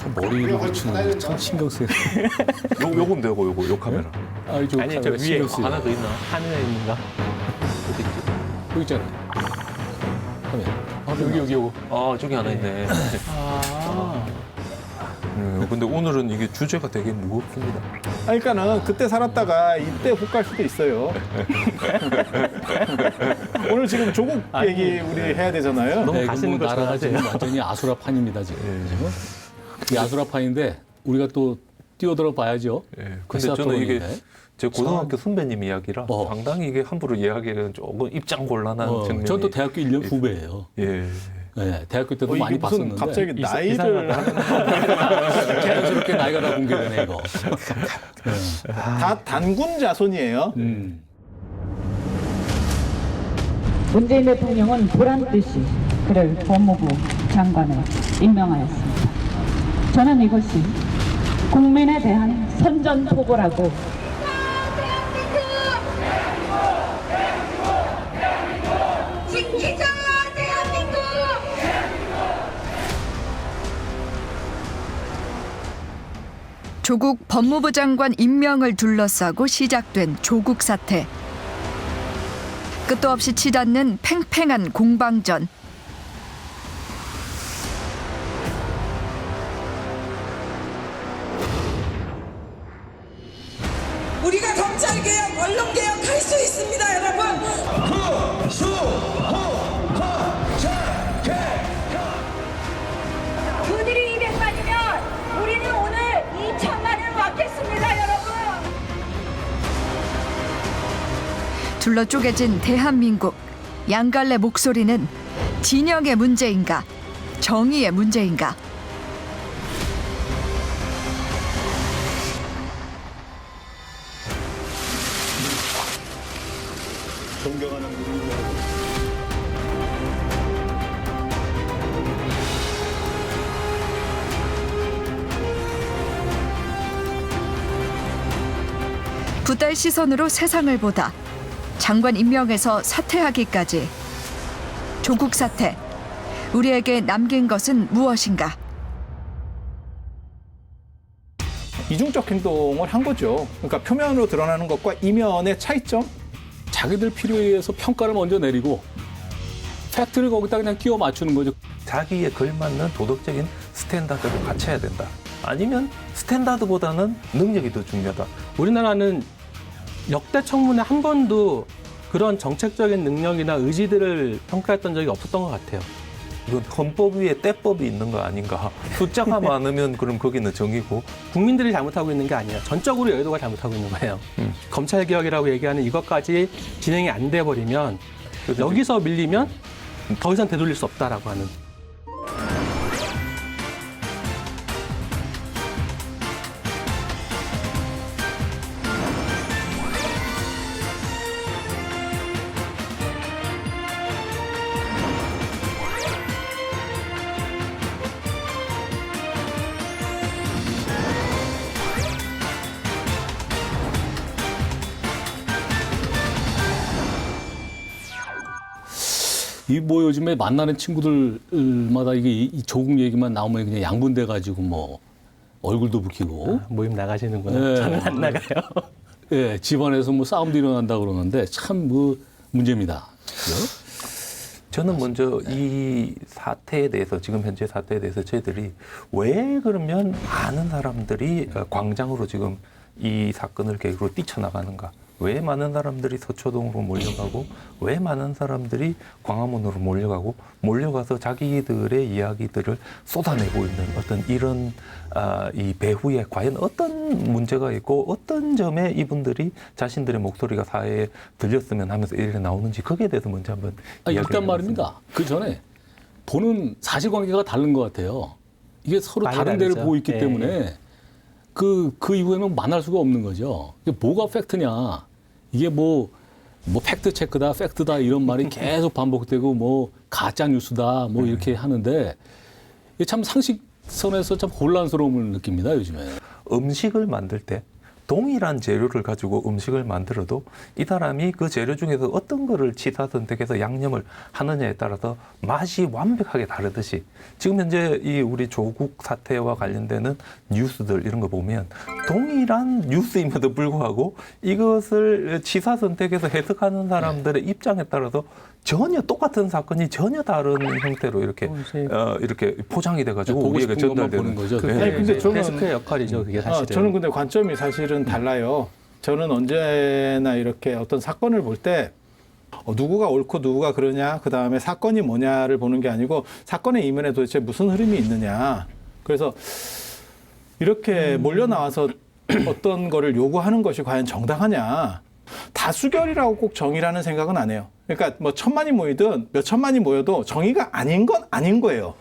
참 머리를 붙이는 참 신경 쓰여요. 요금 되고 요 카메라. 아니, 저 아니 저 위에 신경 쓰여요. 하나 더 있나? 하늘에 있는가? 어디 있지? 여기 있잖아요. 화면. 여기 요거. 아 저기 하나 있네. 근데 오늘은 이게 주제가 되게 무겁습니다. 그러니까는 그때 살았다가 이때 훅 갈 수도 있어요. 오늘 지금 조국 얘기 우리 해야 되잖아요. 너무 네, 가시는 걸 나라가 좋아하세요. 지금 완전히 아수라판입니다 지금. 이 아수라판인데 우리가 또 뛰어들어 봐야죠. 예. 근데 저는 이게 제 고등학교 참. 선배님 이야기라 상당히 이게 함부로 이야기는 조금 입장 곤란한 측면이. 저도 대학교 1년 후배예요. 예. 네, 대학교 때도 이게 많이 무슨 봤었는데 갑자기 나이를 자연스럽게 나이가 다 공개되네 이거. 다 단군 자손이에요. 문재인 대통령은 보란 듯이 그를 법무부 장관을 임명하였습니다. 저는 이것이 국민에 대한 선전포고라고 지키자 대한민국! 조국 법무부 장관 임명을 둘러싸고 시작된 조국 사태. 끝도 없이 치닫는 팽팽한 공방전. 우리가 검찰개혁, 언론개혁 할 수 있습니다, 여러분! 그들이 200만이면 우리는 오늘 2천만을 막겠습니다, 여러분! 둘러 쪼개진 대한민국. 양갈래 목소리는 진영의 문제인가, 정의의 문제인가. 존경하는 우리 부달 시선으로 세상을 보다 장관 임명에서 사퇴하기까지. 조국 사태. 우리에게 남긴 것은 무엇인가? 이중적 행동을 한 거죠. 그러니까 표면으로 드러나는 것과 이면의 차이점. 자기들 필요에 의해서 평가를 먼저 내리고 팩트를 거기다 그냥 끼워 맞추는 거죠. 자기에 걸맞는 도덕적인 스탠다드를 갖춰야 된다. 아니면 스탠다드보다는 능력이 더 중요하다. 우리나라는 역대 청문회 한 번도 그런 정책적인 능력이나 의지들을 평가했던 적이 없었던 것 같아요. 이건 헌법 위에 때법이 있는 거 아닌가. 숫자가 많으면 그럼 거기는 정이고. 국민들이 잘못하고 있는 게 아니라 전적으로 여의도가 잘못하고 있는 거예요. 검찰개혁이라고 얘기하는 이것까지 진행이 안 돼버리면 여기서 밀리면 더 이상 되돌릴 수 없다라고 하는. 이 뭐 요즘에 만나는 친구들마다 이게 이 조국 얘기만 나오면 그냥 양분돼 가지고 뭐 얼굴도 붓기고. 모임 나가시는구나. 네. 저는 안 나가요. 예, 집안에서 뭐 싸움도 일어난다 그러는데 참 그 문제입니다. 저는 먼저 이 사태에 대해서, 지금 현재 사태에 대해서 저희들이 왜 그러면 많은 사람들이 광장으로 지금 이 사건을 계기로 뛰쳐나가는가. 왜 많은 사람들이 서초동으로 몰려가고, 왜 많은 사람들이 광화문으로 몰려가서 자기들의 이야기들을 쏟아내고 있는 어떤 이런 이 배후에 과연 어떤 문제가 있고 어떤 점에 이분들이 자신들의 목소리가 사회에 들렸으면 하면서 이렇게 나오는지, 거기에 대해서 먼저 한번 이야기를 일단 해보겠습니다. 말입니다. 그 전에 보는 사실관계가 다른 것 같아요. 이게 서로 많이 다른 데를 다르죠. 보고 있기 예. 때문에 그 이후에는 만날 수가 없는 거죠. 이게 뭐가 팩트냐? 이게 뭐 팩트 체크다, 팩트다 이런 말이 계속 반복되고 뭐 가짜 뉴스다 뭐 이렇게 하는데 이게 참 상식선에서 참 혼란스러움을 느낍니다 요즘에. 음식을 만들 때 동일한 재료를 가지고 음식을 만들어도 이 사람이 그 재료 중에서 어떤 거를 취사 선택해서 양념을 하느냐에 따라서 맛이 완벽하게 다르듯이 지금 현재 이 우리 조국 사태와 관련되는 뉴스들 이런 거 보면 동일한 뉴스임에도 불구하고 이것을 취사 선택해서 해석하는 사람들의 입장에 따라서 전혀 똑같은 사건이 전혀 다른 형태로 이렇게 이렇게 포장이 돼가지고 보고 우리에게 싶은 것만 전달되는 보는 거죠. 그게 아니, 근데 저는- 데스크의 역할이죠. 그게 사실은. 저는 근데 관점이 사실은 달라요. 저는 언제나 이렇게 어떤 사건을 볼 때 누구가 옳고 누구가 그러냐, 그 다음에 사건이 뭐냐를 보는 게 아니고 사건의 이면에 도대체 무슨 흐름이 있느냐. 그래서 이렇게 몰려 나와서 어떤 거를 요구하는 것이 과연 정당하냐. 다수결이라고 꼭 정의라는 생각은 안 해요. 그러니까 뭐 1000만이 모이든 몇 천만이 모여도 정의가 아닌 건 아닌 거예요.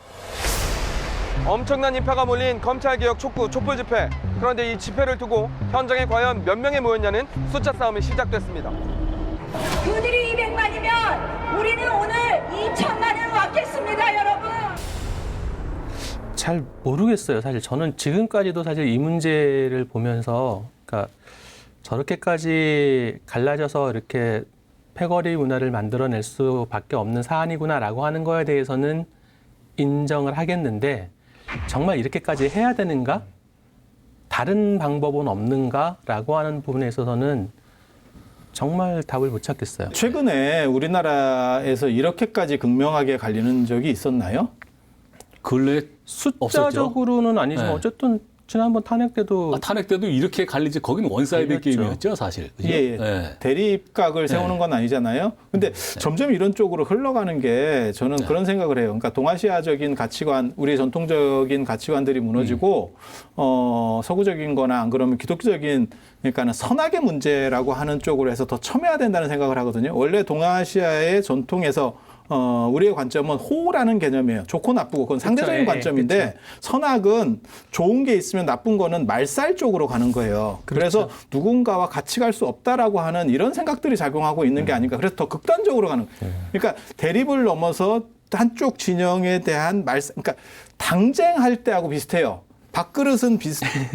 엄청난 인파가 몰린 검찰개혁 촉구 촛불 집회. 그런데 이 집회를 두고 현장에 과연 몇 명이 모였냐는 숫자 싸움이 시작됐습니다. 그들이 200만이면 우리는 오늘 2천만은 왔겠습니다, 여러분. 잘 모르겠어요. 사실 저는 지금까지도 사실 이 문제를 보면서 그러니까 저렇게까지 갈라져서 이렇게 패거리 문화를 만들어낼 수밖에 없는 사안이구나라고 하는 거에 대해서는 인정을 하겠는데 정말 이렇게까지 해야 되는가? 다른 방법은 없는가라고 하는 부분에 있어서는 정말 답을 못 찾겠어요. 최근에 우리나라에서 이렇게까지 극명하게 갈리는 적이 있었나요? 근래 숫자적으로는 아니지만 네. 어쨌든 지난번 탄핵 때도 탄핵 때도 이렇게 갈리지 거기는 원사이드 갈렸죠. 게임이었죠, 사실. 그죠? 예. 네. 대립각을 세우는 건 아니잖아요. 근데 점점 이런 쪽으로 흘러가는 게 저는 그런 생각을 해요. 그러니까 동아시아적인 가치관, 우리 전통적인 가치관들이 무너지고 서구적인 거나 안 그러면 기독교적인 그러니까는 선악의 문제라고 하는 쪽으로 해서 더 첨예화 된다는 생각을 하거든요. 원래 동아시아의 전통에서 우리의 관점은 호라는 개념이에요. 좋고 나쁘고 그건 상대적인 그쵸, 관점인데 선악은 좋은 게 있으면 나쁜 거는 말살 쪽으로 가는 거예요. 그래서 누군가와 같이 갈 수 없다라고 하는 이런 생각들이 작용하고 있는 게 아닌가. 그래서 더 극단적으로 가는 거예요. 그러니까 대립을 넘어서 한쪽 진영에 대한 말살, 그러니까 당쟁할 때하고 비슷해요. 밥그릇은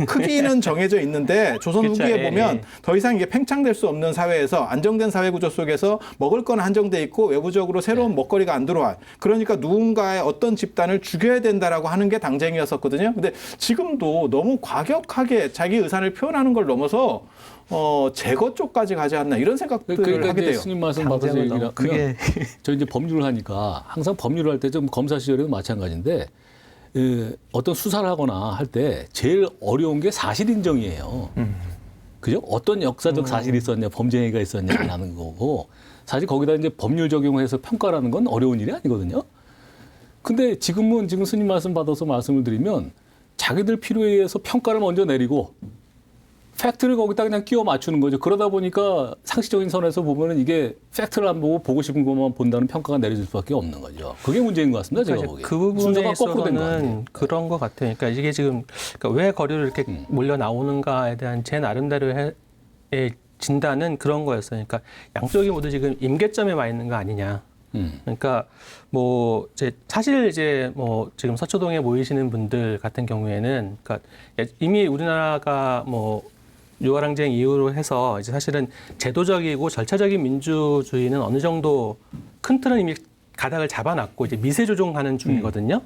크기는 정해져 있는데 조선 그쵸, 후기에 예, 보면 예. 더 이상 이게 팽창될 수 없는 사회에서 안정된 사회 구조 속에서 먹을 건 한정돼 있고 외부적으로 새로운 먹거리가 안 들어와. 그러니까 누군가의 어떤 집단을 죽여야 된다라고 하는 게 당쟁이었었거든요. 근데 지금도 너무 과격하게 자기 의사를 표현하는 걸 넘어서 제거 쪽까지 가지 않나 이런 생각들을 그러니까 하게 이제 돼요. 스님 말씀 받아서 당장은 얘기를 너무 크게. 저 이제 법률을 하니까 항상 법률을 할 때 좀 검사 시절에도 마찬가지인데 어떤 수사를 하거나 할 때 제일 어려운 게 사실 인정이에요. 그죠? 어떤 역사적 사실이 있었냐, 범죄 행위가 있었냐라는 거고 사실 거기다 이제 법률 적용해서 평가라는 건 어려운 일이 아니거든요. 근데 지금 스님 말씀 받아서 말씀을 드리면 자기들 필요에 의해서 평가를 먼저 내리고 팩트를 거기다 그냥 끼워 맞추는 거죠. 그러다 보니까 상식적인 선에서 보면은 이게 팩트를 안 보고 보고 싶은 것만 본다는 평가가 내려질 수밖에 없는 거죠. 그게 문제인 것 같습니다. 제가 그러니까 보기에. 이제 그 부분에 순서가 거꾸로 된것 같아요. 있어서는 그런 것 같아요. 그러니까 이게 지금 그러니까 왜 거리로 이렇게 몰려 나오는가에 대한 제 나름대로의 진단은 그런 거였어요. 그러니까 양쪽이 모두 지금 임계점에 와 있는 거 아니냐. 그러니까 뭐 이제 사실 이제 뭐 지금 서초동에 모이시는 분들 같은 경우에는 그러니까 이미 우리나라가 뭐 유월항쟁 이후로 해서 이제 사실은 제도적이고 절차적인 민주주의는 어느 정도 큰 틀은 이미 가닥을 잡아놨고 이제 미세 조종하는 중이거든요.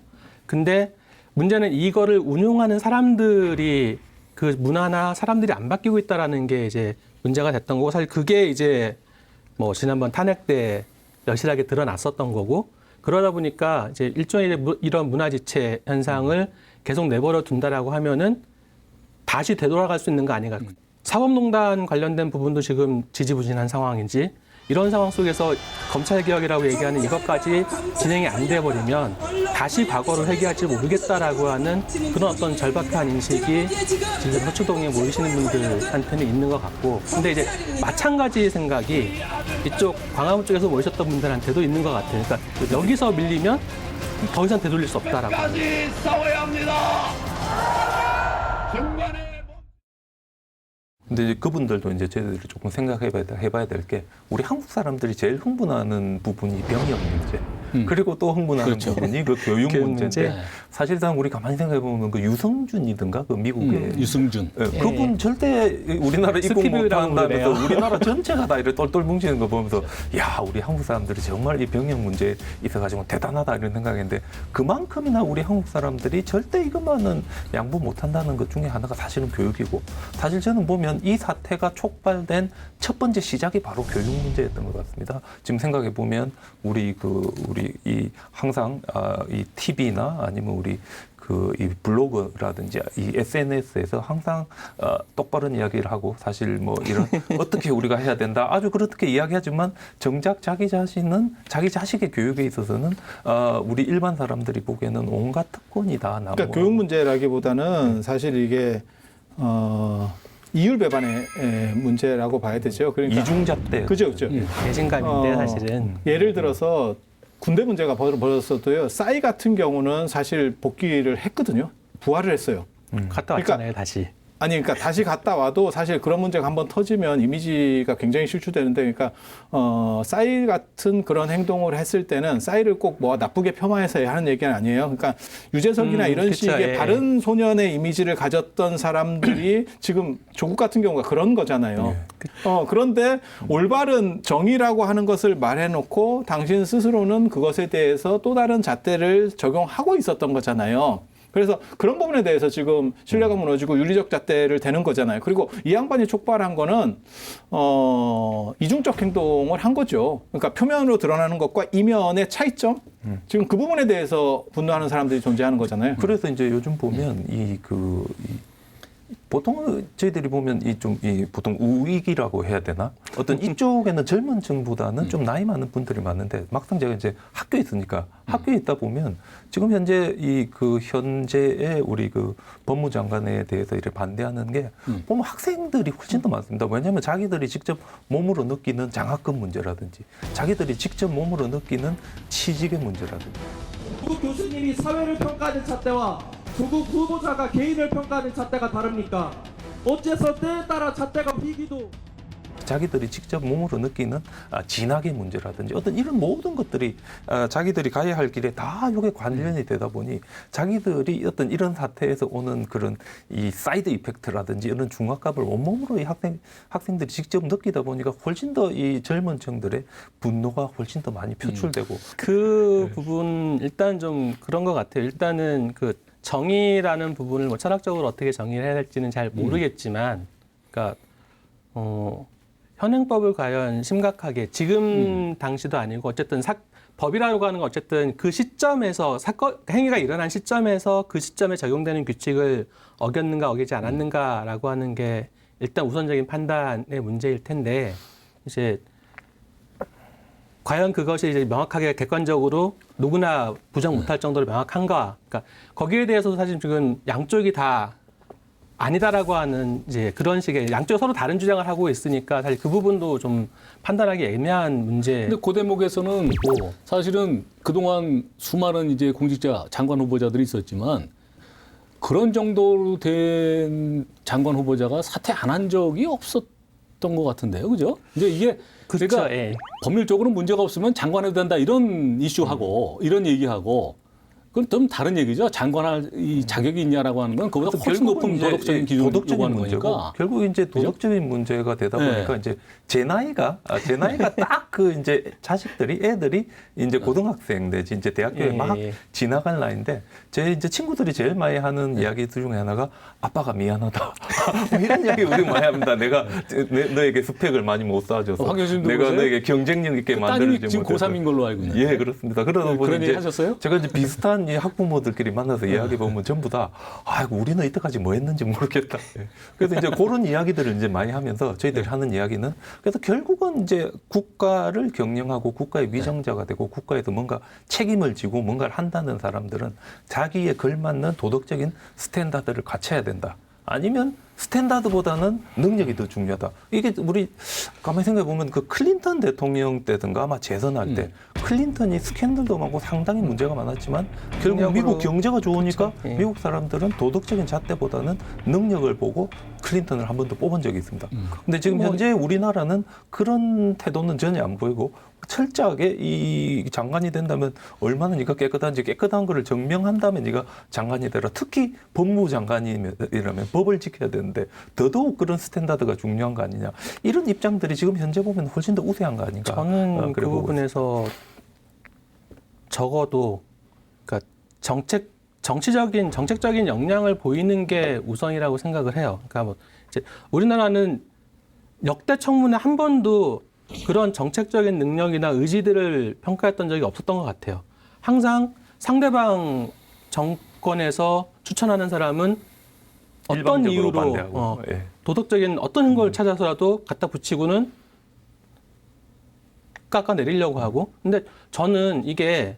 근데 문제는 이거를 운용하는 사람들이 그 문화나 사람들이 안 바뀌고 있다라는 게 이제 문제가 됐던 거고 사실 그게 이제 뭐 지난번 탄핵 때 여실하게 드러났었던 거고 그러다 보니까 이제 일종의 이런 문화지체 현상을 계속 내버려 둔다라고 하면은 다시 되돌아갈 수 있는 거 아닌가. 사법농단 관련된 부분도 지금 지지부진한 상황인지 이런 상황 속에서 검찰개혁이라고 얘기하는 이것까지 진행이 안 돼버리면 다시 과거를 회귀할지 모르겠다라고 하는 그런 어떤 절박한 인식이 지금 서초동에 모이시는 분들한테는 있는 것 같고 근데 이제 마찬가지 생각이 이쪽 광화문 쪽에서 모이셨던 분들한테도 있는 것 같아요. 그러니까 여기서 밀리면 더 이상 되돌릴 수 없다라고 하는. 근데 이제 그분들도 이제 저희들이 조금 생각해봐야 될 게 우리 한국 사람들이 제일 흥분하는 부분이 병역 문제. 그리고 또 흥분하는 그렇죠. 부분이 그 교육 교육 문제인데 문제. 사실상 우리 가만히 생각해 보면 그 유승준이든가 그 미국의 유승준. 그분 절대 우리나라 입국 스피드라고 못한다면서 그래요. 우리나라 전체가 다 이렇게 똘똘 뭉치는 거 보면서 야 우리 한국 사람들이 정말 이 병역 문제에 있어가지고 대단하다 이런 생각인데 그만큼이나 우리 한국 사람들이 절대 이것만은 양보 못한다는 것 중에 하나가 사실은 교육이고 사실 저는 보면 이 사태가 촉발된 첫 번째 시작이 바로 교육 문제였던 것 같습니다. 지금 생각해 보면 우리 이 항상 이 TV나 아니면 우리 이 블로그라든지 이 SNS에서 항상 똑바른 이야기를 하고 사실 뭐 이런 어떻게 우리가 해야 된다 아주 그렇게 이야기하지만 정작 자기 자신은 자기 자식의 교육에 있어서는 우리 일반 사람들이 보기에는 온갖 특권이다. 그러니까 교육 문제라기보다는 사실 이게 이율 배반의 문제라고 봐야 되죠. 그러니까 이중잣대. 그죠, 그죠. 배신감인데 사실은 예를 들어서 군대 문제가 벌어졌어도요. 싸이 같은 경우는 사실 복귀를 했거든요. 부활을 했어요. 갔다 왔잖아요, 다시. 아니, 그러니까 다시 갔다 와도 사실 그런 문제가 한번 터지면 이미지가 굉장히 실추되는데, 그러니까 싸이 같은 그런 행동을 했을 때는 싸이를 꼭 뭐 나쁘게 폄하해서 하는 얘기는 아니에요. 그러니까 유재석이나 이런 그쵸, 식의 예. 바른 소년의 이미지를 가졌던 사람들이 지금 조국 같은 경우가 그런 거잖아요. 그런데 올바른 정의라고 하는 것을 말해놓고 당신 스스로는 그것에 대해서 또 다른 잣대를 적용하고 있었던 거잖아요. 그래서 그런 부분에 대해서 지금 신뢰가 무너지고 윤리적 잣대를 대는 거잖아요. 그리고 이 양반이 촉발한 거는 이중적 행동을 한 거죠. 그러니까 표면으로 드러나는 것과 이면의 차이점. 지금 그 부분에 대해서 분노하는 사람들이 존재하는 거잖아요. 그래서 이제 요즘 보면 보통 저희들이 보면 보통 우익이라고 해야 되나? 어떤 이쪽에는 젊은 층보다는 좀 나이 많은 분들이 많은데 막상 제가 이제 학교에 있으니까 학교에 있다 보면 지금 현재 현재의 우리 법무장관에 대해서 이렇게 반대하는 게 보면 학생들이 훨씬 더 많습니다. 왜냐하면 자기들이 직접 몸으로 느끼는 장학금 문제라든지 자기들이 직접 몸으로 느끼는 취직의 문제라든지 조국 교수님이 사회를 평가하는 잣대와 조국 후보자가 개인을 평가하는 잣대가 다릅니까? 어째서 때에 따라 잣대가 휘기도 자기들이 직접 몸으로 느끼는 진학의 문제라든지 어떤 이런 모든 것들이 자기들이 가야 할 길에 다 이게 관련이 되다 보니 자기들이 어떤 이런 사태에서 오는 그런 이 사이드 이펙트라든지 이런 중압감을 온몸으로 이 학생들이 직접 느끼다 보니까 훨씬 더 이 젊은 층들의 분노가 훨씬 더 많이 표출되고 그 부분 일단 좀 그런 것 같아요. 일단은 그 정의라는 부분을 뭐 철학적으로 어떻게 정의를 해야 될지는 잘 모르겠지만, 그러니까 현행법을 과연 심각하게 지금 당시도 아니고 어쨌든 법이라고 하는 건 어쨌든 그 시점에서 행위가 일어난 시점에서 그 시점에 적용되는 규칙을 어겼는가 어기지 않았는가라고 하는 게 일단 우선적인 판단의 문제일 텐데 이제 과연 그것이 이제 명확하게 객관적으로 누구나 부정 못할 정도로 명확한가? 그러니까 거기에 대해서도 사실 지금 양쪽이 다 아니다라고 하는 이제 그런 식의 양쪽이 서로 다른 주장을 하고 있으니까 사실 그 부분도 좀 판단하기 애매한 문제. 근데 그 대목에서는 사실은 그동안 수많은 이제 공직자 장관 후보자들이 있었지만 그런 정도로 된 장관 후보자가 사퇴 안 한 적이 없었던 것 같은데요, 그죠? 이제 이게 그러니까 예. 법률적으로 문제가 없으면 장관해도 된다 이런 이슈하고 이런 얘기하고 그건 좀 다른 얘기죠. 장관할 이 자격이 있냐라고 하는 건 그보다 훨씬 높은 도덕적인 기준을 요구하는 거니까. 결국 이제 도덕적인 문제가 되다 보니까 이제 제 나이가 딱 이제 애들이 이제 고등학생 내지 이제 대학교에 막 지나갈 나이인데 제 이제 친구들이 제일 많이 하는 이야기 중에 하나가 아빠가 미안하다. 이런 이야기 우리 많이 합니다. 내가 너에게 스펙을 많이 못 쌓아줘서 내가 너에게 경쟁력 있게 만들어주지 지금 못해서. 고3인 걸로 알고 있는데. 예, 그렇습니다. 그러다 보니 그런 얘기 이제 하셨어요? 제가 이제 비슷한 이 학부모들끼리 만나서 이야기 보면 전부 다 아이고 우리는 이때까지 뭐 했는지 모르겠다. 그래서 이제 그런 이야기들을 이제 많이 하면서 저희들이 하는 이야기는 그래서 결국은 이제 국가를 경영하고 국가의 위정자가 되고 국가에서 뭔가 책임을 지고 뭔가를 한다는 사람들은 자기에 걸맞는 도덕적인 스탠다드를 갖춰야 된다. 아니면 스탠다드보다는 능력이 더 중요하다. 이게 우리 가만히 생각해 보면 그 클린턴 대통령 때든가 아마 재선할 때 클린턴이 스캔들도 많고 상당히 문제가 많았지만 결국 미국 경제가 좋으니까 미국 사람들은 도덕적인 잣대보다는 능력을 보고 클린턴을 한 번 더 뽑은 적이 있습니다. 근데 지금 현재 우리나라는 그런 태도는 전혀 안 보이고 철저하게 이 장관이 된다면 얼마나 네가 깨끗한지 깨끗한 거를 증명한 다음에 네가 장관이 되라. 특히 법무부 장관이라면 법을 지켜야 되는데 더더욱 그런 스탠다드가 중요한 거 아니냐. 이런 입장들이 지금 현재 보면 훨씬 더 우세한 거 아닌가. 저는 그 부분에서 적어도 그러니까 정책적인 역량을 보이는 게 우선이라고 생각을 해요. 그러니까 뭐 이제 우리나라는 역대 청문회 한 번도 그런 정책적인 능력이나 의지들을 평가했던 적이 없었던 것 같아요. 항상 상대방 정권에서 추천하는 사람은 어떤 일방적으로 이유로 반대하고, 예. 도덕적인 어떤 걸 찾아서라도 갖다 붙이고는 깎아내리려고 하고. 근데 저는 이게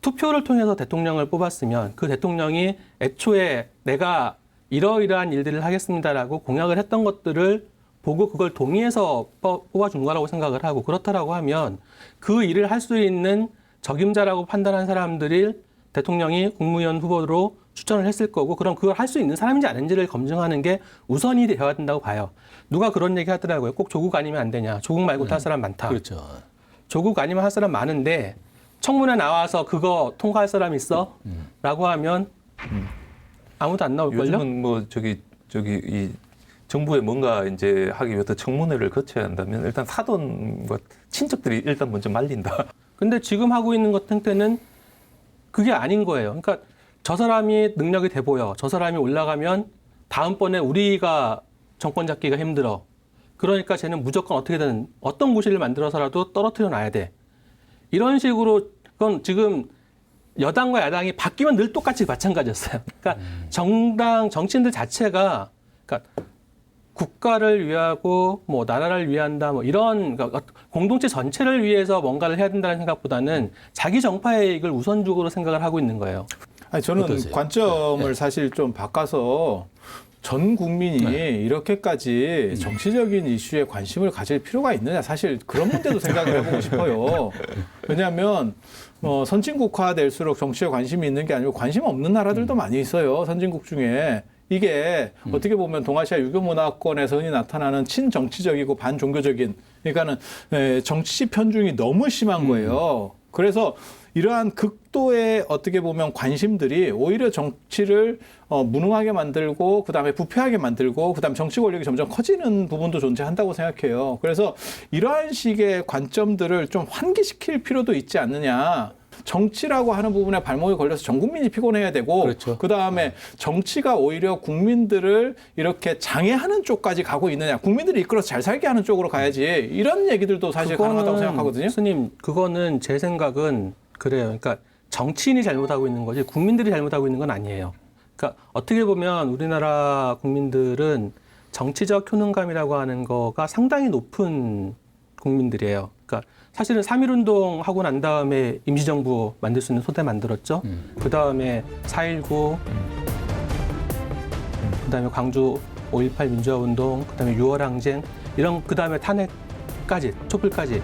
투표를 통해서 대통령을 뽑았으면 그 대통령이 애초에 내가 이러이러한 일들을 하겠습니다라고 공약을 했던 것들을 보고 그걸 동의해서 뽑아준 거라고 생각을 하고, 그렇다라고 하면 그 일을 할 수 있는 적임자라고 판단한 사람들이 대통령이 국무위원 후보로 추천을 했을 거고, 그럼 그걸 할 수 있는 사람인지 아닌지를 검증하는 게 우선이 되어야 된다고 봐요. 누가 그런 얘기 하더라고요. 꼭 조국 아니면 안 되냐. 조국 말고 할 사람 많다. 그렇죠. 조국 아니면 할 사람 많은데 청문회 나와서 그거 통과할 사람 있어? 라고 하면 아무도 안 나올걸요? 요즘은 뭐 이 정부에 뭔가 이제 하기 위해서 청문회를 거쳐야 한다면 일단 사돈과 친척들이 일단 먼저 말린다. 근데 지금 하고 있는 것 형태는 그게 아닌 거예요. 그러니까 저 사람이 능력이 돼 보여. 저 사람이 올라가면 다음번에 우리가 정권 잡기가 힘들어. 그러니까 쟤는 무조건 어떻게든 어떤 구실을 만들어서라도 떨어뜨려 놔야 돼. 이런 식으로 그건 지금 여당과 야당이 바뀌면 늘 똑같이 마찬가지였어요. 그러니까 정치인들 자체가 그러니까 국가를 위하고 뭐 나라를 위한다 뭐 이런 그러니까 공동체 전체를 위해서 뭔가를 해야 된다는 생각보다는 자기 정파의 이익을 우선적으로 생각을 하고 있는 거예요. 아니, 저는 어떠세요? 관점을 사실 좀 바꿔서 전 국민이 이렇게까지 정치적인 이슈에 관심을 가질 필요가 있느냐, 사실 그런 문제도 생각을 해보고 싶어요. 왜냐하면 선진국화될수록 정치에 관심이 있는 게 아니고 관심 없는 나라들도 많이 있어요. 선진국 중에. 이게 어떻게 보면 동아시아 유교 문화권에서 흔히 나타나는 친정치적이고 반종교적인, 그러니까는 정치 편중이 너무 심한 거예요. 그래서 이러한 극도의 어떻게 보면 관심들이 오히려 정치를 무능하게 만들고, 그다음에 부패하게 만들고, 그다음에 정치 권력이 점점 커지는 부분도 존재한다고 생각해요. 그래서 이러한 식의 관점들을 좀 환기시킬 필요도 있지 않느냐. 정치라고 하는 부분에 발목이 걸려서 전 국민이 피곤해야 되고, 그렇죠. 그다음에 정치가 오히려 국민들을 이렇게 장애하는 쪽까지 가고 있느냐, 국민들이 이끌어서 잘 살게 하는 쪽으로 가야지, 이런 얘기들도 사실 가능하다고 생각하거든요. 스님, 그거는 제 생각은 그래요. 그러니까 정치인이 잘못하고 있는 거지 국민들이 잘못하고 있는 건 아니에요. 그러니까 어떻게 보면 우리나라 국민들은 정치적 효능감이라고 하는 거가 상당히 높은 국민들이에요. 그러니까 사실은 3.1운동 하고 난 다음에 임시정부 만들 수 있는 토대 만들었죠. 그 다음에 4.19, 그 다음에 광주 5.18 민주화운동, 그 다음에 6월 항쟁, 이런 그 다음에 탄핵까지, 촛불까지.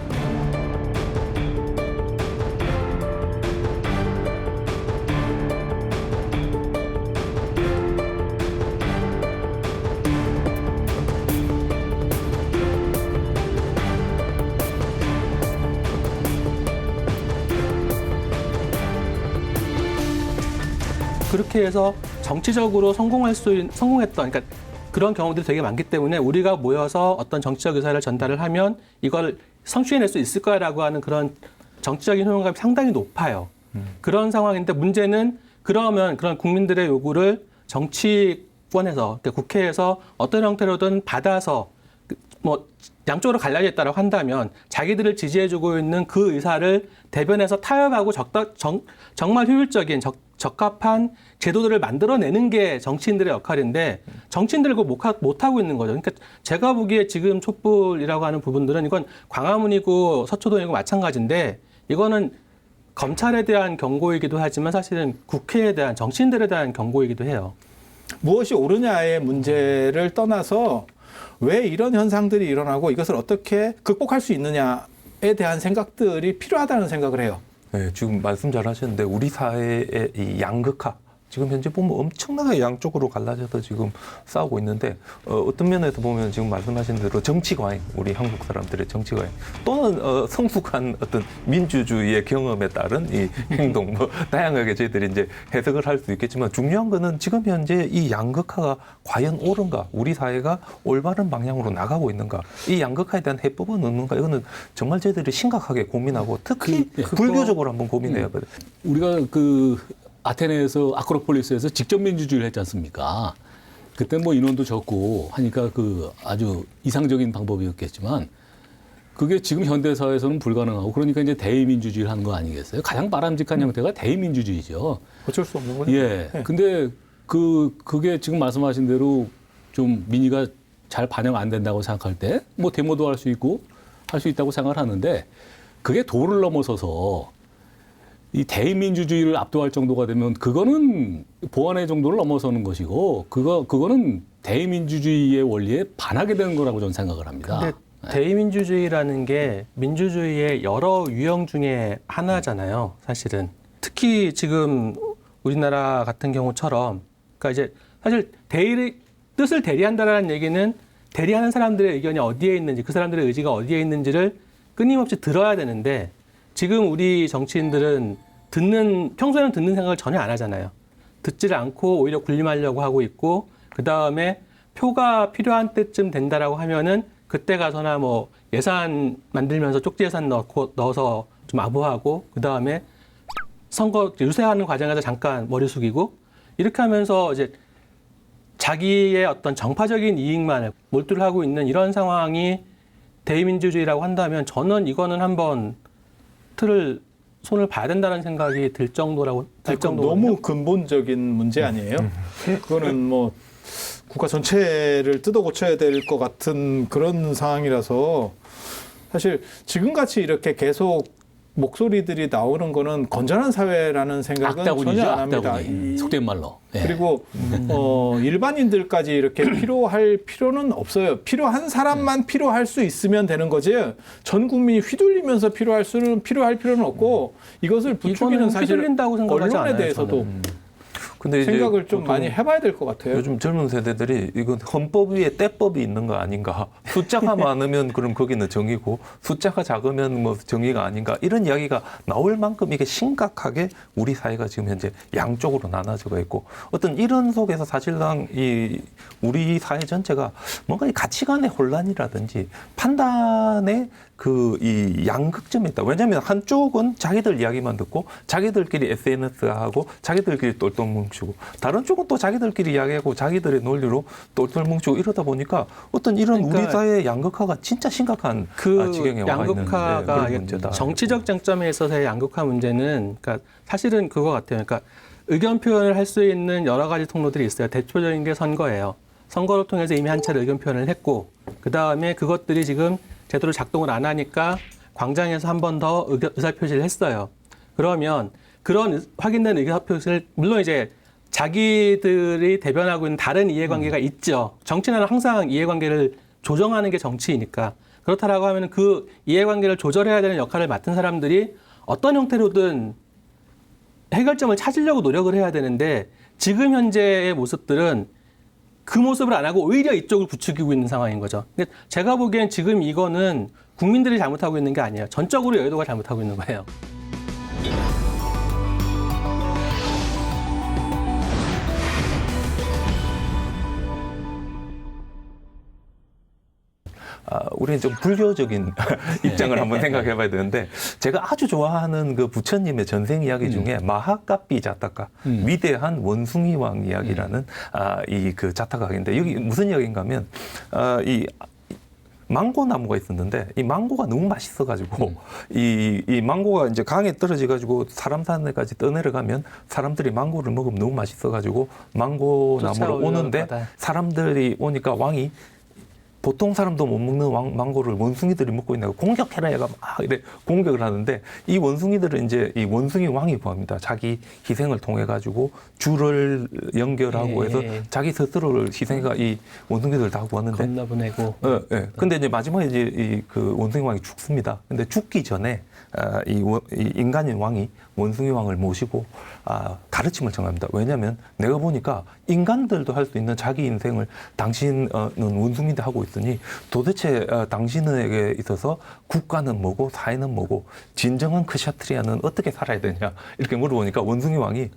그렇게 해서 정치적으로 성공했던, 그러니까 그런 경우들이 되게 많기 때문에 우리가 모여서 어떤 정치적 의사를 전달을 하면 이걸 성취해낼 수 있을 거라고 하는 그런 정치적인 효능감이 상당히 높아요. 그런 상황인데 문제는 그러면 그런 국민들의 요구를 정치권에서, 그러니까 국회에서 어떤 형태로든 받아서 뭐 양쪽으로 갈라졌다고 한다면 자기들을 지지해주고 있는 그 의사를 대변해서 타협하고 정말 효율적인 적합한 제도들을 만들어내는 게 정치인들의 역할인데 정치인들이 그걸 못하고 있는 거죠. 그러니까 제가 보기에 지금 촛불이라고 하는 부분들은 이건 광화문이고 서초동이고 마찬가지인데 이거는 검찰에 대한 경고이기도 하지만 사실은 국회에 대한 정치인들에 대한 경고이기도 해요. 무엇이 옳으냐의 문제를 떠나서 왜 이런 현상들이 일어나고 이것을 어떻게 극복할 수 있느냐에 대한 생각들이 필요하다는 생각을 해요. 네, 지금 말씀 잘 하셨는데 우리 사회의 이 양극화, 지금 현재 보면 엄청나게 양쪽으로 갈라져서 지금 싸우고 있는데 어떤 면에서 보면 지금 말씀하신 대로 정치 과잉, 우리 한국 사람들의 정치 과잉 또는 성숙한 어떤 민주주의의 경험에 따른 이 행동 뭐 다양하게 저희들이 이제 해석을 할 수 있겠지만 중요한 거는 지금 현재 이 양극화가 과연 옳은가, 우리 사회가 올바른 방향으로 나가고 있는가, 이 양극화에 대한 해법은 없는가, 이거는 정말 저희들이 심각하게 고민하고 특히 불교적으로 한번 고민해야 돼요. 우리가 그 아테네에서 아크로폴리스에서 직접 민주주의를 했지 않습니까? 그때 뭐 인원도 적고 하니까 그 아주 이상적인 방법이었겠지만 그게 지금 현대 사회에서는 불가능하고 그러니까 이제 대의민주주의를 하는 거 아니겠어요? 가장 바람직한 형태가 대의민주주의죠. 어쩔 수 없는 거죠. 예. 네. 근데 그게 지금 말씀하신 대로 좀 민의가 잘 반영 안 된다고 생각할 때 뭐 데모도 할 수 있고 할 수 있다고 생각을 하는데 그게 도를 넘어서서 이 대의민주주의를 압도할 정도가 되면 그거는 보안의 정도를 넘어서는 것이고 그거는 대의민주주의의 원리에 반하게 되는 거라고 저는 생각을 합니다. 근데 대의민주주의라는 게 민주주의의 여러 유형 중에 하나잖아요, 사실은. 특히 지금 우리나라 같은 경우처럼, 그러니까 이제 사실 뜻을 대리한다라는 얘기는 대리하는 사람들의 의견이 어디에 있는지, 그 사람들의 의지가 어디에 있는지를 끊임없이 들어야 되는데 지금 우리 정치인들은 평소에는 듣는 생각을 전혀 안 하잖아요. 듣지를 않고 오히려 군림하려고 하고 있고, 그 다음에 표가 필요한 때쯤 된다라고 하면은 그때 가서나 뭐 예산 만들면서 쪽지 예산 넣어서 좀 아부하고, 그 다음에 선거 유세하는 과정에서 잠깐 머리 숙이고, 이렇게 하면서 이제 자기의 어떤 정파적인 이익만 몰두를 하고 있는 이런 상황이 대의민주주의라고 한다면 저는 이거는 한번 손을 봐야 된다는 생각이 들 정도라고. 너무 근본적인 문제 아니에요? 그거는 뭐 국가 전체를 뜯어 고쳐야 될 것 같은 그런 상황이라서 사실 지금같이 이렇게 계속 목소리들이 나오는 거는 건전한 사회라는 생각은 악다군이죠, 전혀 안 합니다. 악다군이. 속된 말로. 예. 그리고 일반인들까지 이렇게 필요할 필요는 없어요. 필요한 사람만 필요할 수 있으면 되는 거지. 전 국민이 휘둘리면서 필요할 필요는 없고 이것을 부추기는 사실 휘둘린다고 생각하지 언론에 않아요, 대해서도 저는. 근데 이제 생각을 좀 보통 많이 해봐야 될 것 같아요. 요즘 젊은 세대들이 이건 헌법 위에 때법이 있는 거 아닌가, 숫자가 많으면 그럼 거기는 정의고 숫자가 작으면 뭐 정의가 아닌가, 이런 이야기가 나올 만큼 이게 심각하게 우리 사회가 지금 현재 양쪽으로 나눠져 있고, 어떤 이런 속에서 사실상 이 우리 사회 전체가 뭔가 이 가치관의 혼란이라든지 판단의 이 양극점에 있다. 왜냐하면 한쪽은 자기들 이야기만 듣고 자기들끼리 SNS하고 자기들끼리 똘똘 뭉치고, 다른 쪽은 또 자기들끼리 이야기하고 자기들의 논리로 똘똘 뭉치고, 이러다 보니까 어떤 이런 그러니까 우리 사회의 양극화가 진짜 심각한 지경에 와 있는 양극화가 그런 문제다. 정치적 쟁점에 있어서의 양극화 문제는, 그러니까 사실은 그거 같아요. 그러니까 의견 표현을 할 수 있는 여러 가지 통로들이 있어요. 대표적인 게 선거예요. 선거를 통해서 이미 한 차례 의견 표현을 했고, 그 다음에 그것들이 지금 제대로 작동을 안 하니까 광장에서 한 번 더 의사표시를 했어요. 그러면 그런 확인된 의사표시를, 물론 이제 자기들이 대변하고 있는 다른 이해관계가 있죠. 정치는 항상 이해관계를 조정하는 게 정치이니까. 그렇다라고 하면 그 이해관계를 조절해야 되는 역할을 맡은 사람들이 어떤 형태로든 해결점을 찾으려고 노력을 해야 되는데, 지금 현재의 모습들은 그 모습을 안 하고 오히려 이쪽을 부추기고 있는 상황인 거죠. 근데 제가 보기엔 지금 이거는 국민들이 잘못하고 있는 게 아니에요. 전적으로 여의도가 잘못하고 있는 거예요. 우리는 좀 불교적인 입장을 한번 생각해 봐야 되는데, 제가 아주 좋아하는 그 부처님의 전생 이야기 중에 마하카피 자타카, 위대한 원숭이 왕 이야기라는 그 자타카가 있는데, 여기 무슨 이야기인가 하면 이 망고 나무가 있었는데 이 망고가 너무 맛있어가지고 이 망고가 이제 강에 떨어져가지고 사람 사는 데까지 떠내려가면 사람들이 망고를 먹으면 너무 맛있어가지고 망고 나무로 오는데, 사람들이 오니까 왕이 보통 사람도 못 먹는 망고를 원숭이들이 먹고 있는 거 공격해라 얘가 막 이래 공격을 하는데, 이 원숭이들은 이제 이 원숭이 왕이 구합니다. 자기 희생을 통해 가지고 줄을 연결하고 해서 자기 스스로를 희생해가 이 원숭이들 다 구하는데 건너보내고. 근데 이제 마지막에 이제 그 원숭이 왕이 죽습니다. 근데 죽기 전에 이 인간인 왕이 원숭이 왕을 모시고 가르침을 정합니다. 왜냐하면 내가 보니까 인간들도 할 수 있는 자기 인생을 당신은 원숭이인데 하고 있으니 도대체 당신에게 있어서 국가는 뭐고 사회는 뭐고 진정한 크샤트리아는 어떻게 살아야 되냐 이렇게 물어보니까 원숭이 왕이